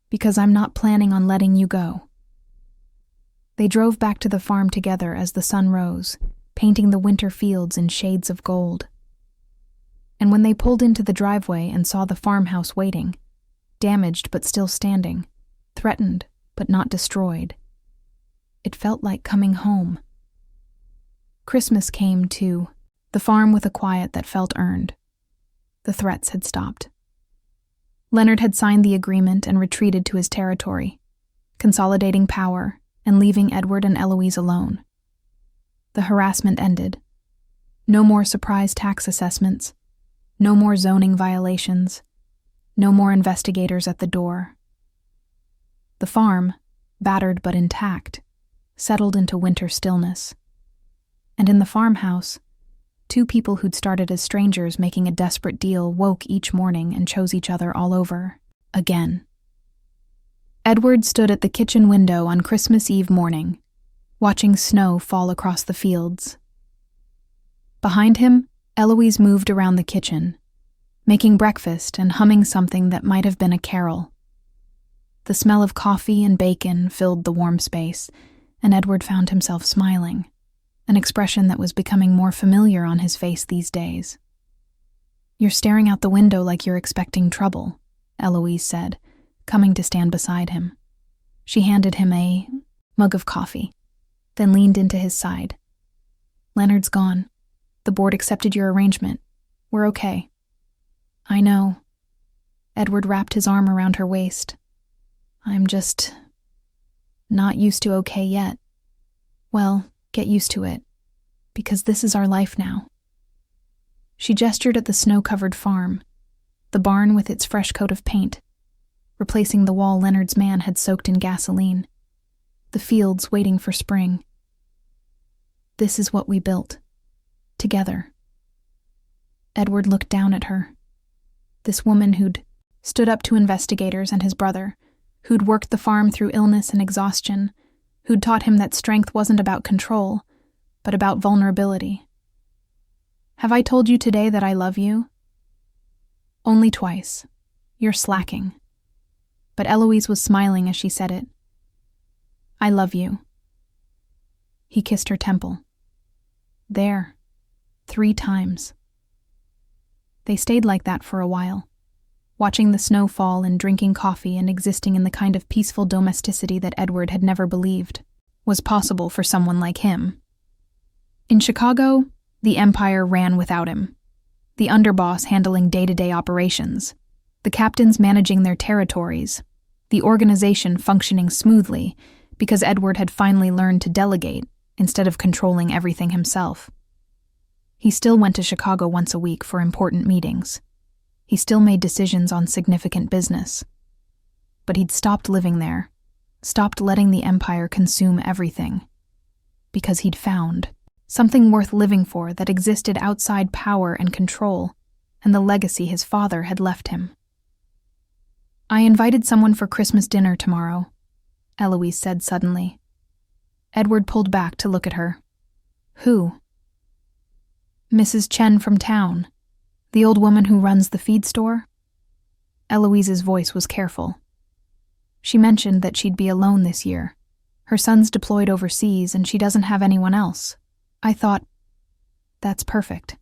[SPEAKER 1] because I'm not planning on letting you go." They drove back to the farm together as the sun rose, painting the winter fields in shades of gold. And when they pulled into the driveway and saw the farmhouse waiting, damaged but still standing, threatened but not destroyed, it felt like coming home. Christmas came, too, the farm with a quiet that felt earned. The threats had stopped. Leonard had signed the agreement and retreated to his territory, consolidating power and leaving Edward and Eloise alone. The harassment ended. No more surprise tax assessments, no more zoning violations, no more investigators at the door. The farm, battered but intact, settled into winter stillness. And in the farmhouse, two people who'd started as strangers making a desperate deal woke each morning and chose each other all over, again. Edward stood at the kitchen window on Christmas Eve morning, watching snow fall across the fields. Behind him, Eloise moved around the kitchen, making breakfast and humming something that might have been a carol. The smell of coffee and bacon filled the warm space, and Edward found himself smiling, an expression that was becoming more familiar on his face these days. "You're staring out the window like you're expecting trouble," Eloise said, coming to stand beside him. She handed him a mug of coffee, then leaned into his side. "Leonard's gone. The board accepted your arrangement. We're okay." "I know." Edward wrapped his arm around her waist. "I'm just not used to okay yet." "Well, get used to it, because this is our life now." She gestured at the snow-covered farm, the barn with its fresh coat of paint, replacing the wall Leonard's man had soaked in gasoline, the fields waiting for spring. "This is what we built, together." Edward looked down at her. This woman who'd stood up to investigators and his brother, who'd worked the farm through illness and exhaustion, who'd taught him that strength wasn't about control, but about vulnerability. "Have I told you today that I love you?" "Only twice. You're slacking." But Eloise was smiling as she said it. "I love you." He kissed her temple. There, 3 times. They stayed like that for a while, watching the snow fall and drinking coffee and existing in the kind of peaceful domesticity that Edward had never believed was possible for someone like him. In Chicago, the empire ran without him. The underboss handling day-to-day operations, the captains managing their territories, the organization functioning smoothly because Edward had finally learned to delegate instead of controlling everything himself. He still went to Chicago once a week for important meetings. He still made decisions on significant business. But he'd stopped living there, stopped letting the empire consume everything, because he'd found something worth living for that existed outside power and control and the legacy his father had left him. "I invited someone for Christmas dinner tomorrow," Eloise said suddenly. Edward pulled back to look at her. "Who?" "Mrs. Chen from town, the old woman who runs the feed store." Eloise's voice was careful. "She mentioned that she'd be alone this year. Her son's deployed overseas and she doesn't have anyone else. I thought, that's perfect."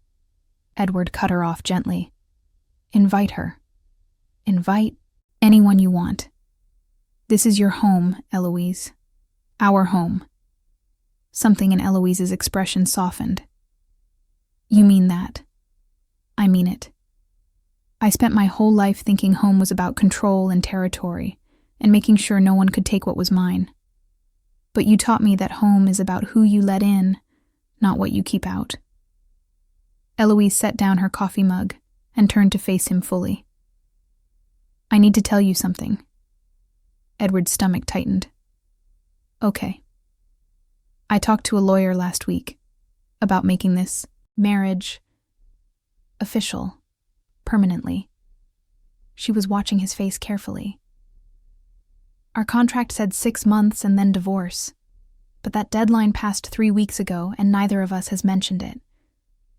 [SPEAKER 1] Edward cut her off gently. "Invite her. Invite anyone you want. This is your home, Eloise. Our home. Something in Eloise's expression softened. You mean that? I mean it. I spent my whole life thinking home was about control and territory, and making sure no one could take what was mine. But you taught me that home is about who you let in, not what you keep out. Eloise set down her coffee mug and turned to face him fully. I need to tell you something. Edward's stomach tightened. Okay. I talked to a lawyer last week about making this marriage official, permanently. She was watching his face carefully. Our contract said 6 months and then divorce, but that deadline passed 3 weeks ago and neither of us has mentioned it.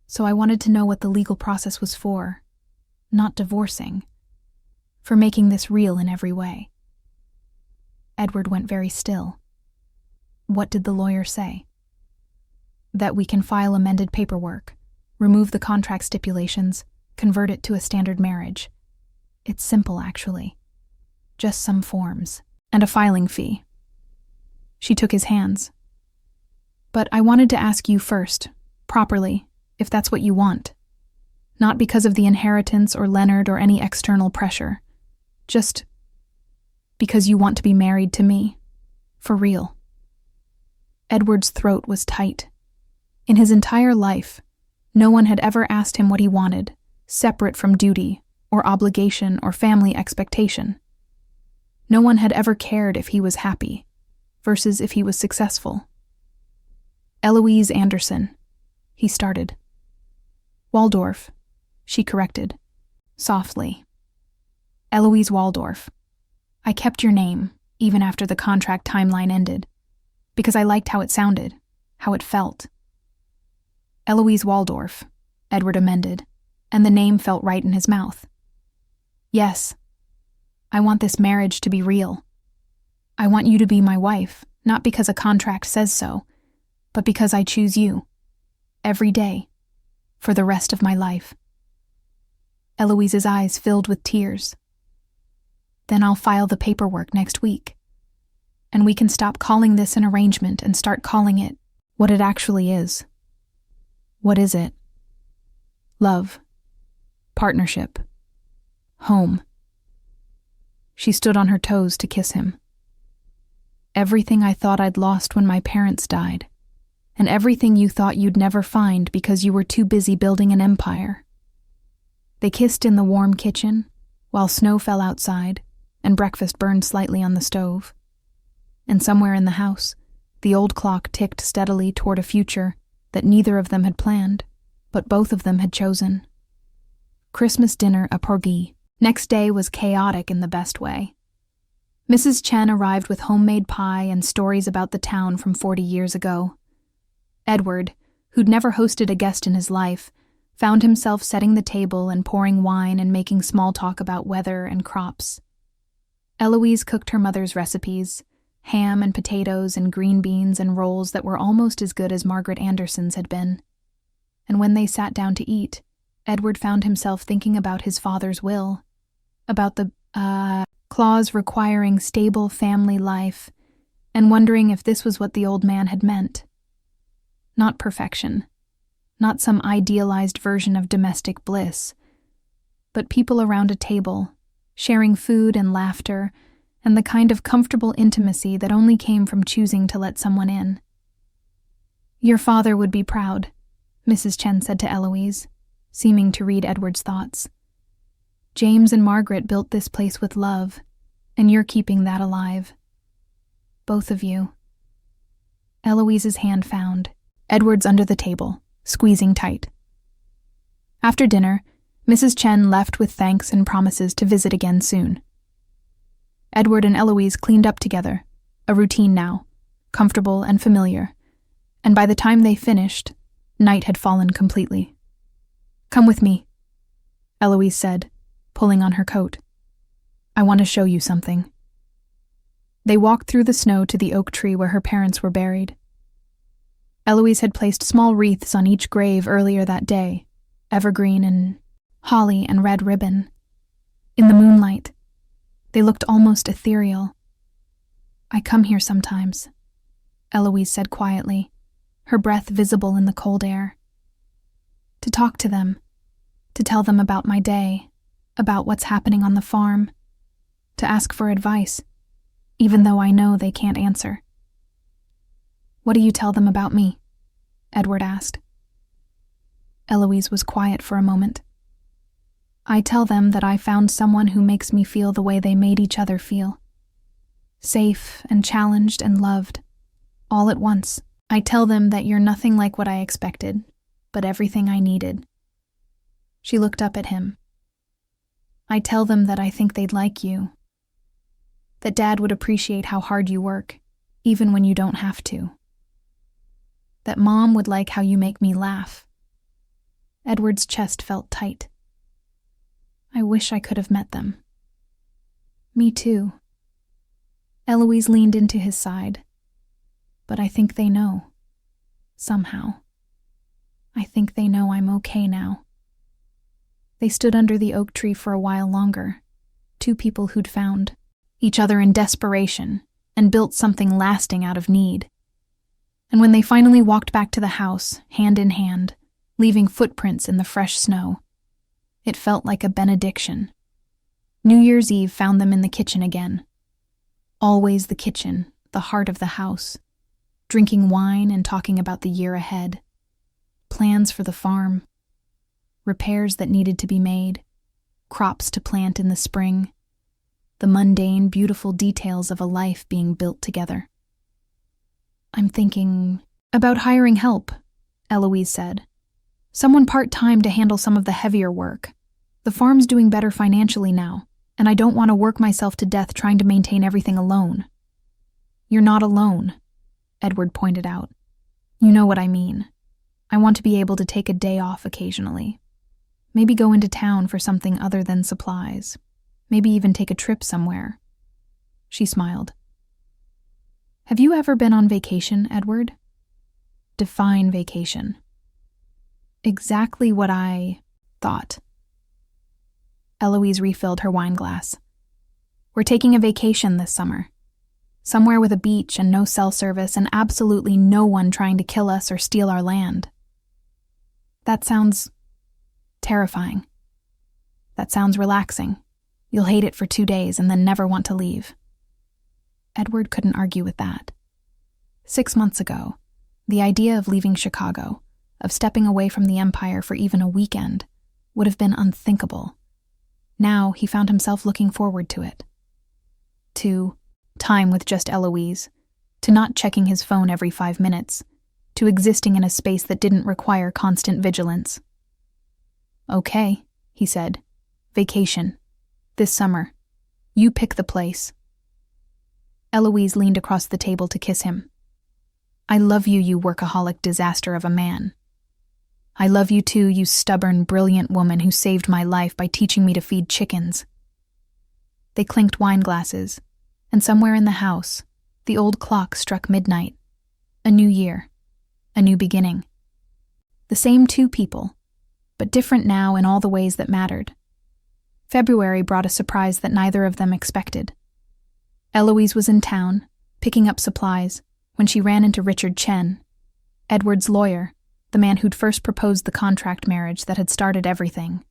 [SPEAKER 1] So I wanted to know what the legal process was for, not divorcing, for making this real in every way. Edward went very still. What did the lawyer say? That we can file amended paperwork, remove the contract stipulations, convert it to a standard marriage. It's simple, actually. Just some forms, and a filing fee. She took his hands. But I wanted to ask you first, properly, if that's what you want. Not because of the inheritance or Leonard or any external pressure. Just because you want to be married to me. For real. Edward's throat was tight. In his entire life, no one had ever asked him what he wanted, separate from duty, or obligation, or family expectation. No one had ever cared if he was happy, versus if he was successful. Eloise Anderson, he started. Waldorf, she corrected, softly. Eloise Waldorf. I kept your name, even after the contract timeline ended, because I liked how it sounded, how it felt. Eloise Waldorf, Edward amended, and the name felt right in his mouth. Yes, I want this marriage to be real. I want you to be my wife, not because a contract says so, but because I choose you, every day, for the rest of my life. Eloise's eyes filled with tears. Then I'll file the paperwork next week, and we can stop calling this an arrangement and start calling it what it actually is. What is it? Love. Partnership. Home. She stood on her toes to kiss him. Everything I thought I'd lost when my parents died, and everything you thought you'd never find because you were too busy building an empire. They kissed in the warm kitchen, while snow fell outside, and breakfast burned slightly on the stove. And somewhere in the house, the old clock ticked steadily toward a future that neither of them had planned, but both of them had chosen. Christmas dinner à porgy. Next day was chaotic in the best way. Mrs. Chen arrived with homemade pie and stories about the town from 40 years ago. Edward, who'd never hosted a guest in his life, found himself setting the table and pouring wine and making small talk about weather and crops. Eloise cooked her mother's recipes, ham and potatoes and green beans and rolls that were almost as good as Margaret Anderson's had been. And when they sat down to eat, Edward found himself thinking about his father's will, about the, clause requiring stable family life, and wondering if this was what the old man had meant. Not perfection, not some idealized version of domestic bliss, but people around a table, sharing food and laughter, and the kind of comfortable intimacy that only came from choosing to let someone in. Your father would be proud, Mrs. Chen said to Eloise, seeming to read Edward's thoughts. James and Margaret built this place with love, and you're keeping that alive. Both of you. Eloise's hand found Edward's under the table, squeezing tight. After dinner, Mrs. Chen left with thanks and promises to visit again soon. Edward and Eloise cleaned up together, a routine now, comfortable and familiar, and by the time they finished, night had fallen completely. Come with me, Eloise said, pulling on her coat. I want to show you something. They walked through the snow to the oak tree where her parents were buried. Eloise had placed small wreaths on each grave earlier that day, evergreen and holly and red ribbon. In the moonlight, they looked almost ethereal. I come here sometimes, Eloise said quietly, her breath visible in the cold air. To talk to them, to tell them about my day, about what's happening on the farm, to ask for advice, even though I know they can't answer. "What do you tell them about me?" Edward asked. Eloise was quiet for a moment. "I tell them that I found someone who makes me feel the way they made each other feel. Safe and challenged and loved, all at once. I tell them that you're nothing like what I expected, but everything I needed." She looked up at him. "I tell them that I think they'd like you, that Dad would appreciate how hard you work, even when you don't have to. That Mom would like how you make me laugh." Edward's chest felt tight. "I wish I could have met them." "Me too." Eloise leaned into his side. "But I think they know. Somehow. I think they know I'm okay now." They stood under the oak tree for a while longer, two people who'd found each other in desperation and built something lasting out of need. And when they finally walked back to the house, hand in hand, leaving footprints in the fresh snow, it felt like a benediction. New Year's Eve found them in the kitchen again. Always the kitchen, the heart of the house, drinking wine and talking about the year ahead, plans for the farm, repairs that needed to be made, crops to plant in the spring, the mundane, beautiful details of a life being built together. "I'm thinking about hiring help," Eloise said. "Someone part-time to handle some of the heavier work. The farm's doing better financially now, and I don't want to work myself to death trying to maintain everything alone." "You're not alone," Edward pointed out. "You know what I mean. I want to be able to take a day off occasionally. Maybe go into town for something other than supplies. Maybe even take a trip somewhere." She smiled. "Have you ever been on vacation, Edward?" "Define vacation." "Exactly what I thought." Eloise refilled her wine glass. "We're taking a vacation this summer. Somewhere with a beach and no cell service and absolutely no one trying to kill us or steal our land." "That sounds terrifying." "That sounds relaxing. You'll hate it for 2 days and then never want to leave." Edward couldn't argue with that. 6 months ago, the idea of leaving Chicago, of stepping away from the empire for even a weekend, would have been unthinkable. Now he found himself looking forward to it. To time with just Eloise, to not checking his phone every 5 minutes, to existing in a space that didn't require constant vigilance. "Okay," he said. "Vacation. This summer. You pick the place." Eloise leaned across the table to kiss him. "I love you, you workaholic disaster of a man. I love you too, you stubborn, brilliant woman who saved my life by teaching me to feed chickens." They clinked wine glasses, and somewhere in the house, the old clock struck midnight. A new year. A new beginning. The same two people, but different now in all the ways that mattered. February brought a surprise that neither of them expected. Eloise was in town, picking up supplies, when she ran into Richard Chen, Edward's lawyer, the man who'd first proposed the contract marriage that had started everything.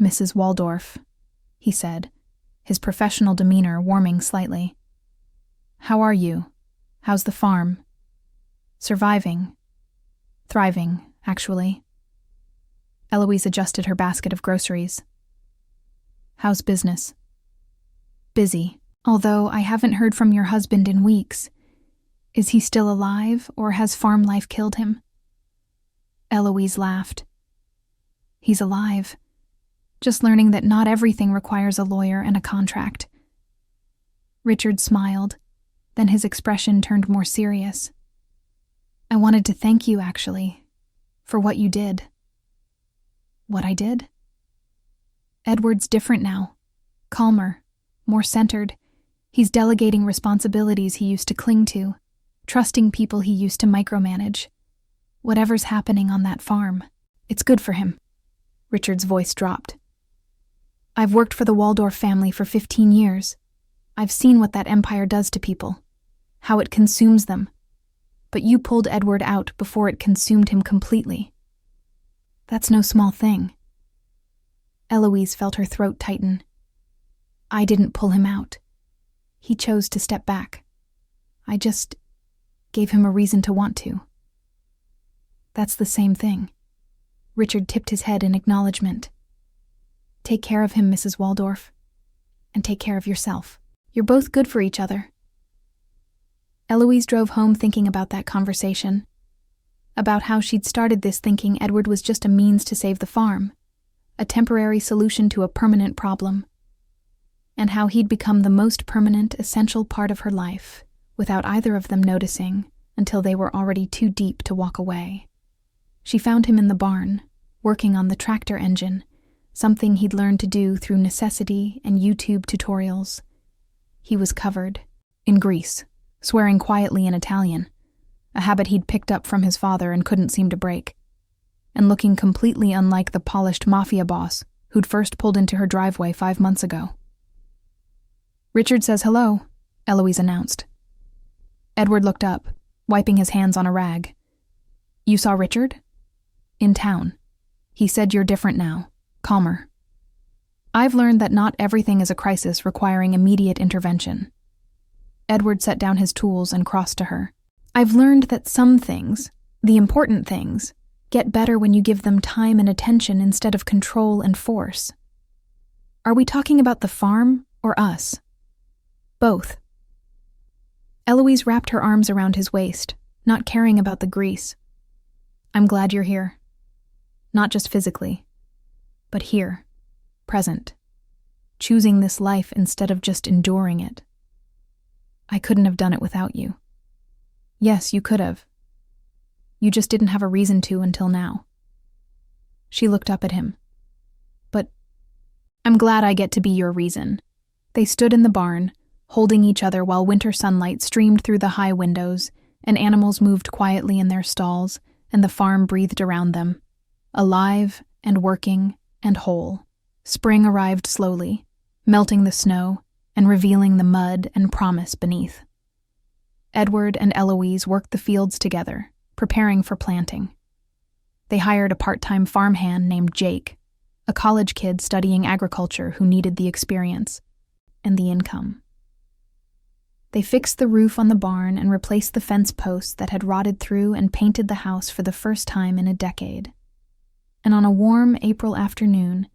[SPEAKER 1] "Mrs. Waldorf," he said, his professional demeanor warming slightly. "How are you? How's the farm?" "Surviving. Thriving, actually." Eloise adjusted her basket of groceries. "How's business?" "Busy, although I haven't heard from your husband in weeks. Is he still alive, or has farm life killed him?" Eloise laughed. "He's alive. Just learning that not everything requires a lawyer and a contract." Richard smiled, then his expression turned more serious. "I wanted to thank you, actually, for what you did." "What I did?" "Edward's different now. Calmer, more centered. He's delegating responsibilities he used to cling to, trusting people he used to micromanage. Whatever's happening on that farm, it's good for him." Richard's voice dropped. "I've worked for the Waldorf family for 15 years. I've seen what that empire does to people, how it consumes them. but you pulled Edward out before it consumed him completely. That's no small thing. Eloise felt her throat tighten. I didn't pull him out. He chose to step back. I just gave him a reason to want to. That's the same thing. Richard tipped his head in acknowledgement. Take care of him, Mrs. Waldorf, and take care of yourself. You're both good for each other. Eloise drove home thinking about that conversation, about how she'd started this thinking Edward was just a means to save the farm, a temporary solution to a permanent problem, and how he'd become the most permanent, essential part of her life, without either of them noticing until they were already too deep to walk away. She found him in the barn, working on the tractor engine, something he'd learned to do through necessity and YouTube tutorials. He was covered in grease, swearing quietly in Italian, a habit he'd picked up from his father and couldn't seem to break, and looking completely unlike the polished Mafia boss who'd first pulled into her driveway 5 months ago. Richard says hello, Eloise announced. Edward looked up, wiping his hands on a rag. You saw Richard? In town. He said you're different now, calmer. I've learned that not everything is a crisis requiring immediate intervention. Edward set down his tools and crossed to her. I've learned that some things, the important things, get better when you give them time and attention instead of control and force. Are we talking about the farm or us? Both. Eloise wrapped her arms around his waist, not caring about the grease. I'm glad you're here. Not just physically, but here, present, choosing this life instead of just enduring it. I couldn't have done it without you. Yes, you could have. You just didn't have a reason to until now. She looked up at him. But I'm glad I get to be your reason. They stood in the barn, holding each other while winter sunlight streamed through the high windows, and animals moved quietly in their stalls, and the farm breathed around them, alive and working and whole. Spring arrived slowly, melting the snow and revealing the mud and promise beneath. Edward and Eloise worked the fields together, preparing for planting. They hired a part-time farmhand named Jake, a college kid studying agriculture who needed the experience and the income. They fixed the roof on the barn and replaced the fence posts that had rotted through and painted the house for the first time in a decade. And on a warm April afternoon,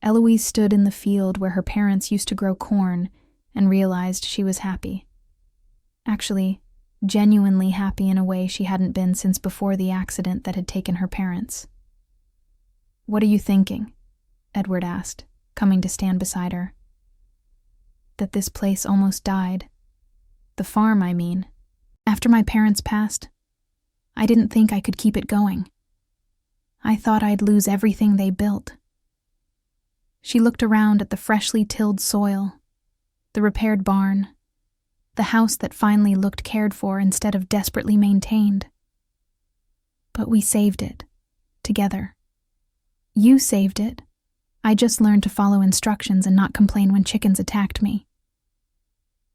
[SPEAKER 1] Eloise stood in the field where her parents used to grow corn and realized she was happy. Actually, genuinely happy in a way she hadn't been since before the accident that had taken her parents. What are you thinking? Edward asked, coming to stand beside her. That this place almost died. The farm, I mean. After my parents passed, I didn't think I could keep it going. I thought I'd lose everything they built. She looked around at the freshly tilled soil, the repaired barn, the house that finally looked cared for instead of desperately maintained. But we saved it, together. You saved it. I just learned to follow instructions and not complain when chickens attacked me.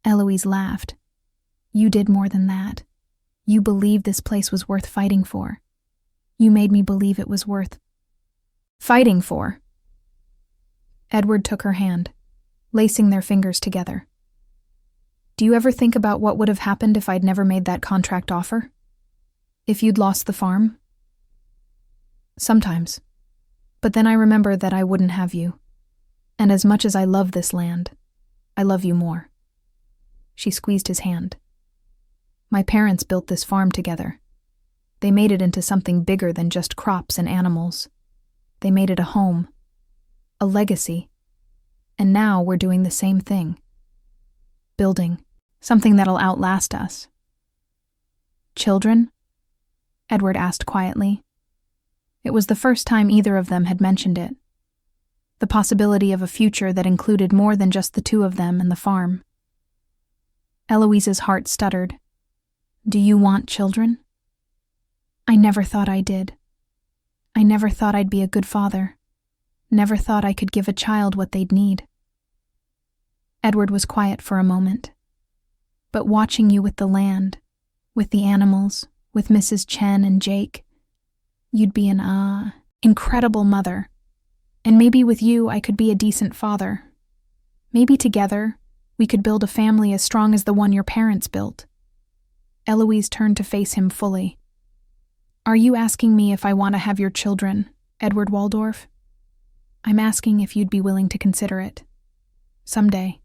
[SPEAKER 1] Eloise laughed. You did more than that. You believed this place was worth fighting for. You made me believe it was worth fighting for. Edward took her hand, lacing their fingers together. Do you ever think about what would have happened if I'd never made that contract offer? If you'd lost the farm? Sometimes. But then I remember that I wouldn't have you. And as much as I love this land, I love you more. She squeezed his hand. My parents built this farm together. They made it into something bigger than just crops and animals. They made it a home, a legacy. And now we're doing the same thing. Building something that'll outlast us. Children? Edward asked quietly. It was the first time either of them had mentioned it. The possibility of a future that included more than just the two of them and the farm. Eloise's heart stuttered. Do you want children? I never thought I did. I never thought I'd be a good father. Never thought I could give a child what they'd need. Edward was quiet for a moment. But watching you with the land, with the animals, with Mrs. Chen and Jake. You'd be an, incredible mother. And maybe with you I could be a decent father. Maybe together we could build a family as strong as the one your parents built." Eloise turned to face him fully. "Are you asking me if I want to have your children, Edward Waldorf? I'm asking if you'd be willing to consider it. Someday,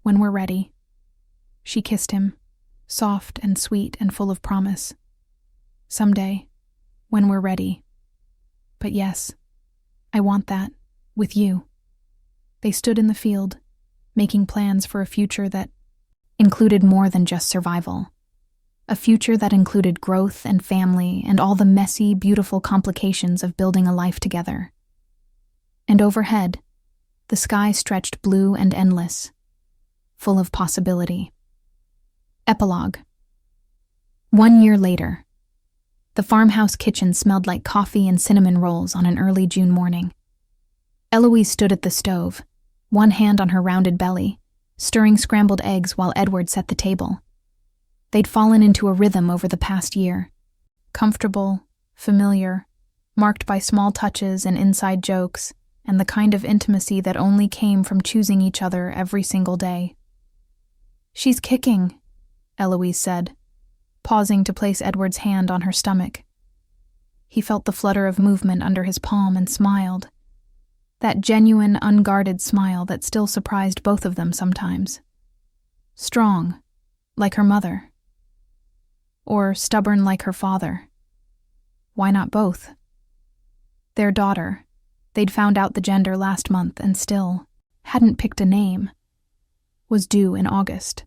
[SPEAKER 1] when we're ready." She kissed him, soft and sweet and full of promise. "Someday, when we're ready. But yes, I want that, with you." They stood in the field, making plans for a future that included more than just survival. A future that included growth and family and all the messy, beautiful complications of building a life together. And overhead, the sky stretched blue and endless, full of possibility. Epilogue. 1 year later. The farmhouse kitchen smelled like coffee and cinnamon rolls on an early June morning. Eloise stood at the stove, one hand on her rounded belly, stirring scrambled eggs while Edward set the table. They'd fallen into a rhythm over the past year. Comfortable, familiar, marked by small touches and inside jokes, and the kind of intimacy that only came from choosing each other every single day. "She's kicking," Eloise said, pausing to place Edward's hand on her stomach. He felt the flutter of movement under his palm and smiled. That genuine, unguarded smile that still surprised both of them sometimes. Strong, like her mother. Or stubborn like her father. Why not both? Their daughter, they'd found out the gender last month and still hadn't picked a name, was due in August.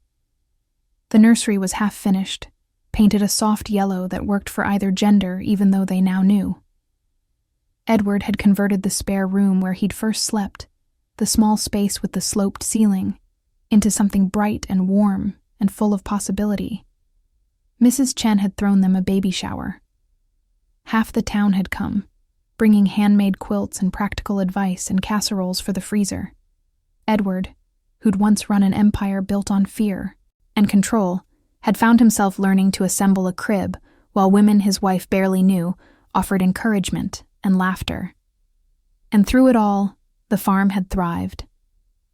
[SPEAKER 1] The nursery was half finished, painted a soft yellow that worked for either gender even though they now knew. Edward had converted the spare room where he'd first slept, the small space with the sloped ceiling, into something bright and warm and full of possibility. Mrs. Chen had thrown them a baby shower. Half the town had come, bringing handmade quilts and practical advice and casseroles for the freezer. Edward, who'd once run an empire built on fear and control, had found himself learning to assemble a crib while women his wife barely knew offered encouragement and laughter. And through it all, the farm had thrived.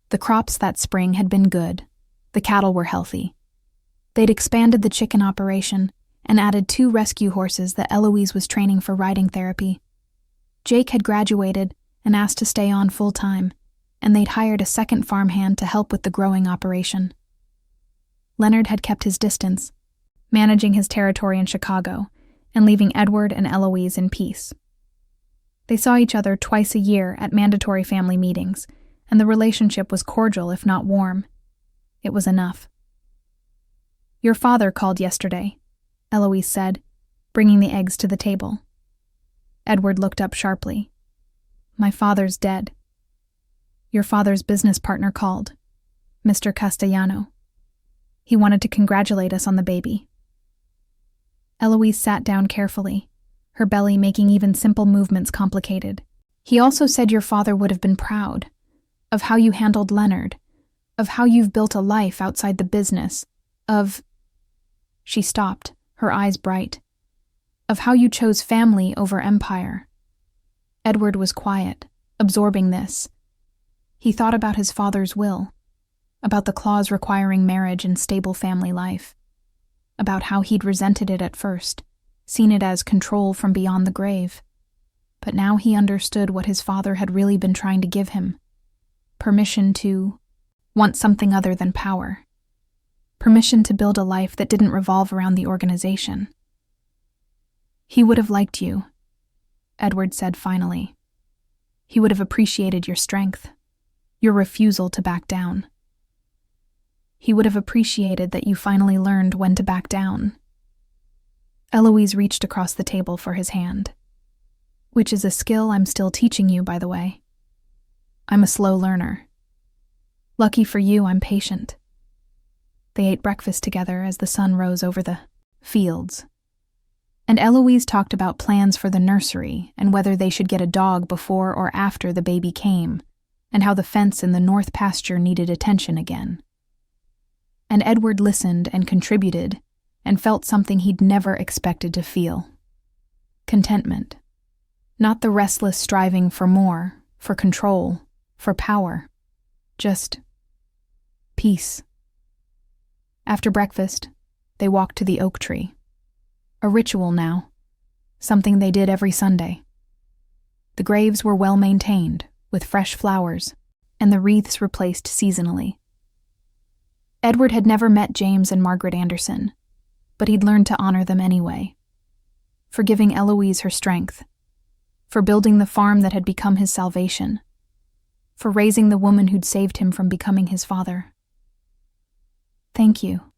[SPEAKER 1] The crops that spring had been good. The cattle were healthy. They'd expanded the chicken operation and added 2 rescue horses that Eloise was training for riding therapy. Jake had graduated and asked to stay on full-time, and they'd hired a second farmhand to help with the growing operation. Leonard had kept his distance, managing his territory in Chicago and leaving Edward and Eloise in peace. They saw each other twice a year at mandatory family meetings, and the relationship was cordial if not warm. It was enough. "Your father called yesterday," Eloise said, bringing the eggs to the table. Edward looked up sharply. "My father's dead." "Your father's business partner called, Mr. Castellano. He wanted to congratulate us on the baby." Eloise sat down carefully, her belly making even simple movements complicated. "He also said your father would have been proud of how you handled Leonard, of how you've built a life outside the business, of—" She stopped, her eyes bright. "Of how you chose family over empire." Edward was quiet, absorbing this. He thought about his father's will, about the clause requiring marriage and stable family life, about how he'd resented it at first, seen it as control from beyond the grave. But now he understood what his father had really been trying to give him. Permission to want something other than power. Permission to build a life that didn't revolve around the organization. "He would have liked you," Edward said finally. "He would have appreciated your strength, your refusal to back down. He would have appreciated that you finally learned when to back down." Eloise reached across the table for his hand. "Which is a skill I'm still teaching you, by the way. I'm a slow learner. Lucky for you, I'm patient." They ate breakfast together as the sun rose over the fields. And Eloise talked about plans for the nursery and whether they should get a dog before or after the baby came, and how the fence in the north pasture needed attention again. And Edward listened and contributed, and felt something he'd never expected to feel. Contentment. Not the restless striving for more, for control, for power. Just peace. After breakfast, they walked to the oak tree. A ritual now, something they did every Sunday. The graves were well maintained, with fresh flowers, and the wreaths replaced seasonally. Edward had never met James and Margaret Anderson, but he'd learned to honor them anyway. For giving Eloise her strength, for building the farm that had become his salvation, for raising the woman who'd saved him from becoming his father. "Thank you,"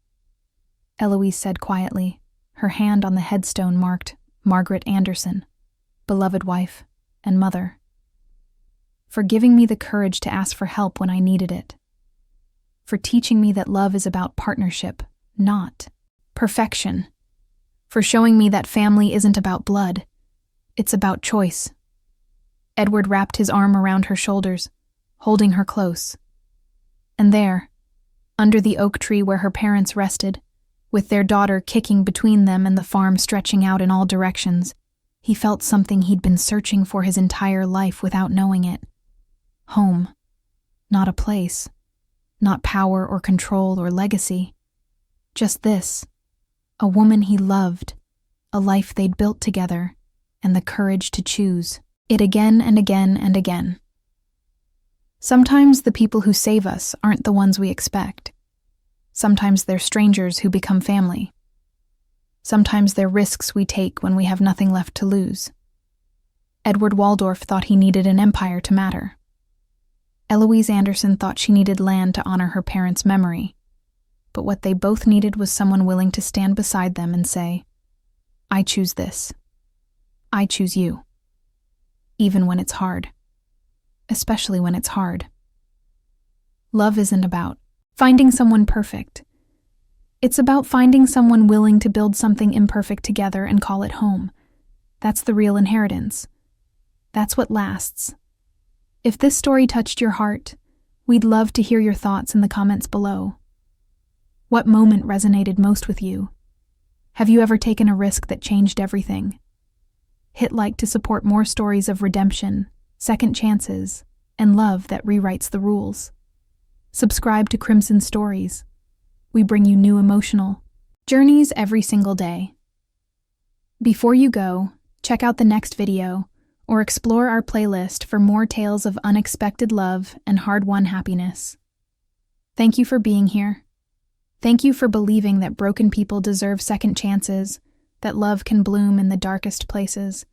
[SPEAKER 1] Eloise said quietly, her hand on the headstone marked Margaret Anderson, beloved wife and mother. "For giving me the courage to ask for help when I needed it. For teaching me that love is about partnership, not perfection. For showing me that family isn't about blood, it's about choice." Edward wrapped his arm around her shoulders, holding her close. And there, under the oak tree where her parents rested, with their daughter kicking between them and the farm stretching out in all directions, he felt something he'd been searching for his entire life without knowing it. Home. Not a place. Not power or control or legacy. Just this. A woman he loved, a life they'd built together, and the courage to choose it again and again and again. Sometimes the people who save us aren't the ones we expect. Sometimes they're strangers who become family. Sometimes they're risks we take when we have nothing left to lose. Edward Waldorf thought he needed an empire to matter. Eloise Anderson thought she needed land to honor her parents' memory. But what they both needed was someone willing to stand beside them and say, "I choose this. I choose you." Even when it's hard. Especially when it's hard. Love isn't about finding someone perfect. It's about finding someone willing to build something imperfect together and call it home. That's the real inheritance. That's what lasts. If this story touched your heart, we'd love to hear your thoughts in the comments below. What moment resonated most with you? Have you ever taken a risk that changed everything? Hit like to support more stories of redemption, second chances, and love that rewrites the rules. Subscribe to Crimson Stories. We bring you new emotional journeys every single day. Before you go, check out the next video or explore our playlist for more tales of unexpected love and hard-won happiness. Thank you for being here. Thank you for believing that broken people deserve second chances, that love can bloom in the darkest places,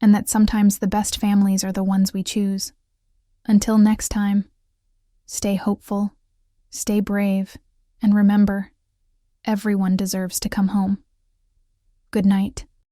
[SPEAKER 1] and that sometimes the best families are the ones we choose. Until next time, stay hopeful, stay brave, and remember, everyone deserves to come home. Good night.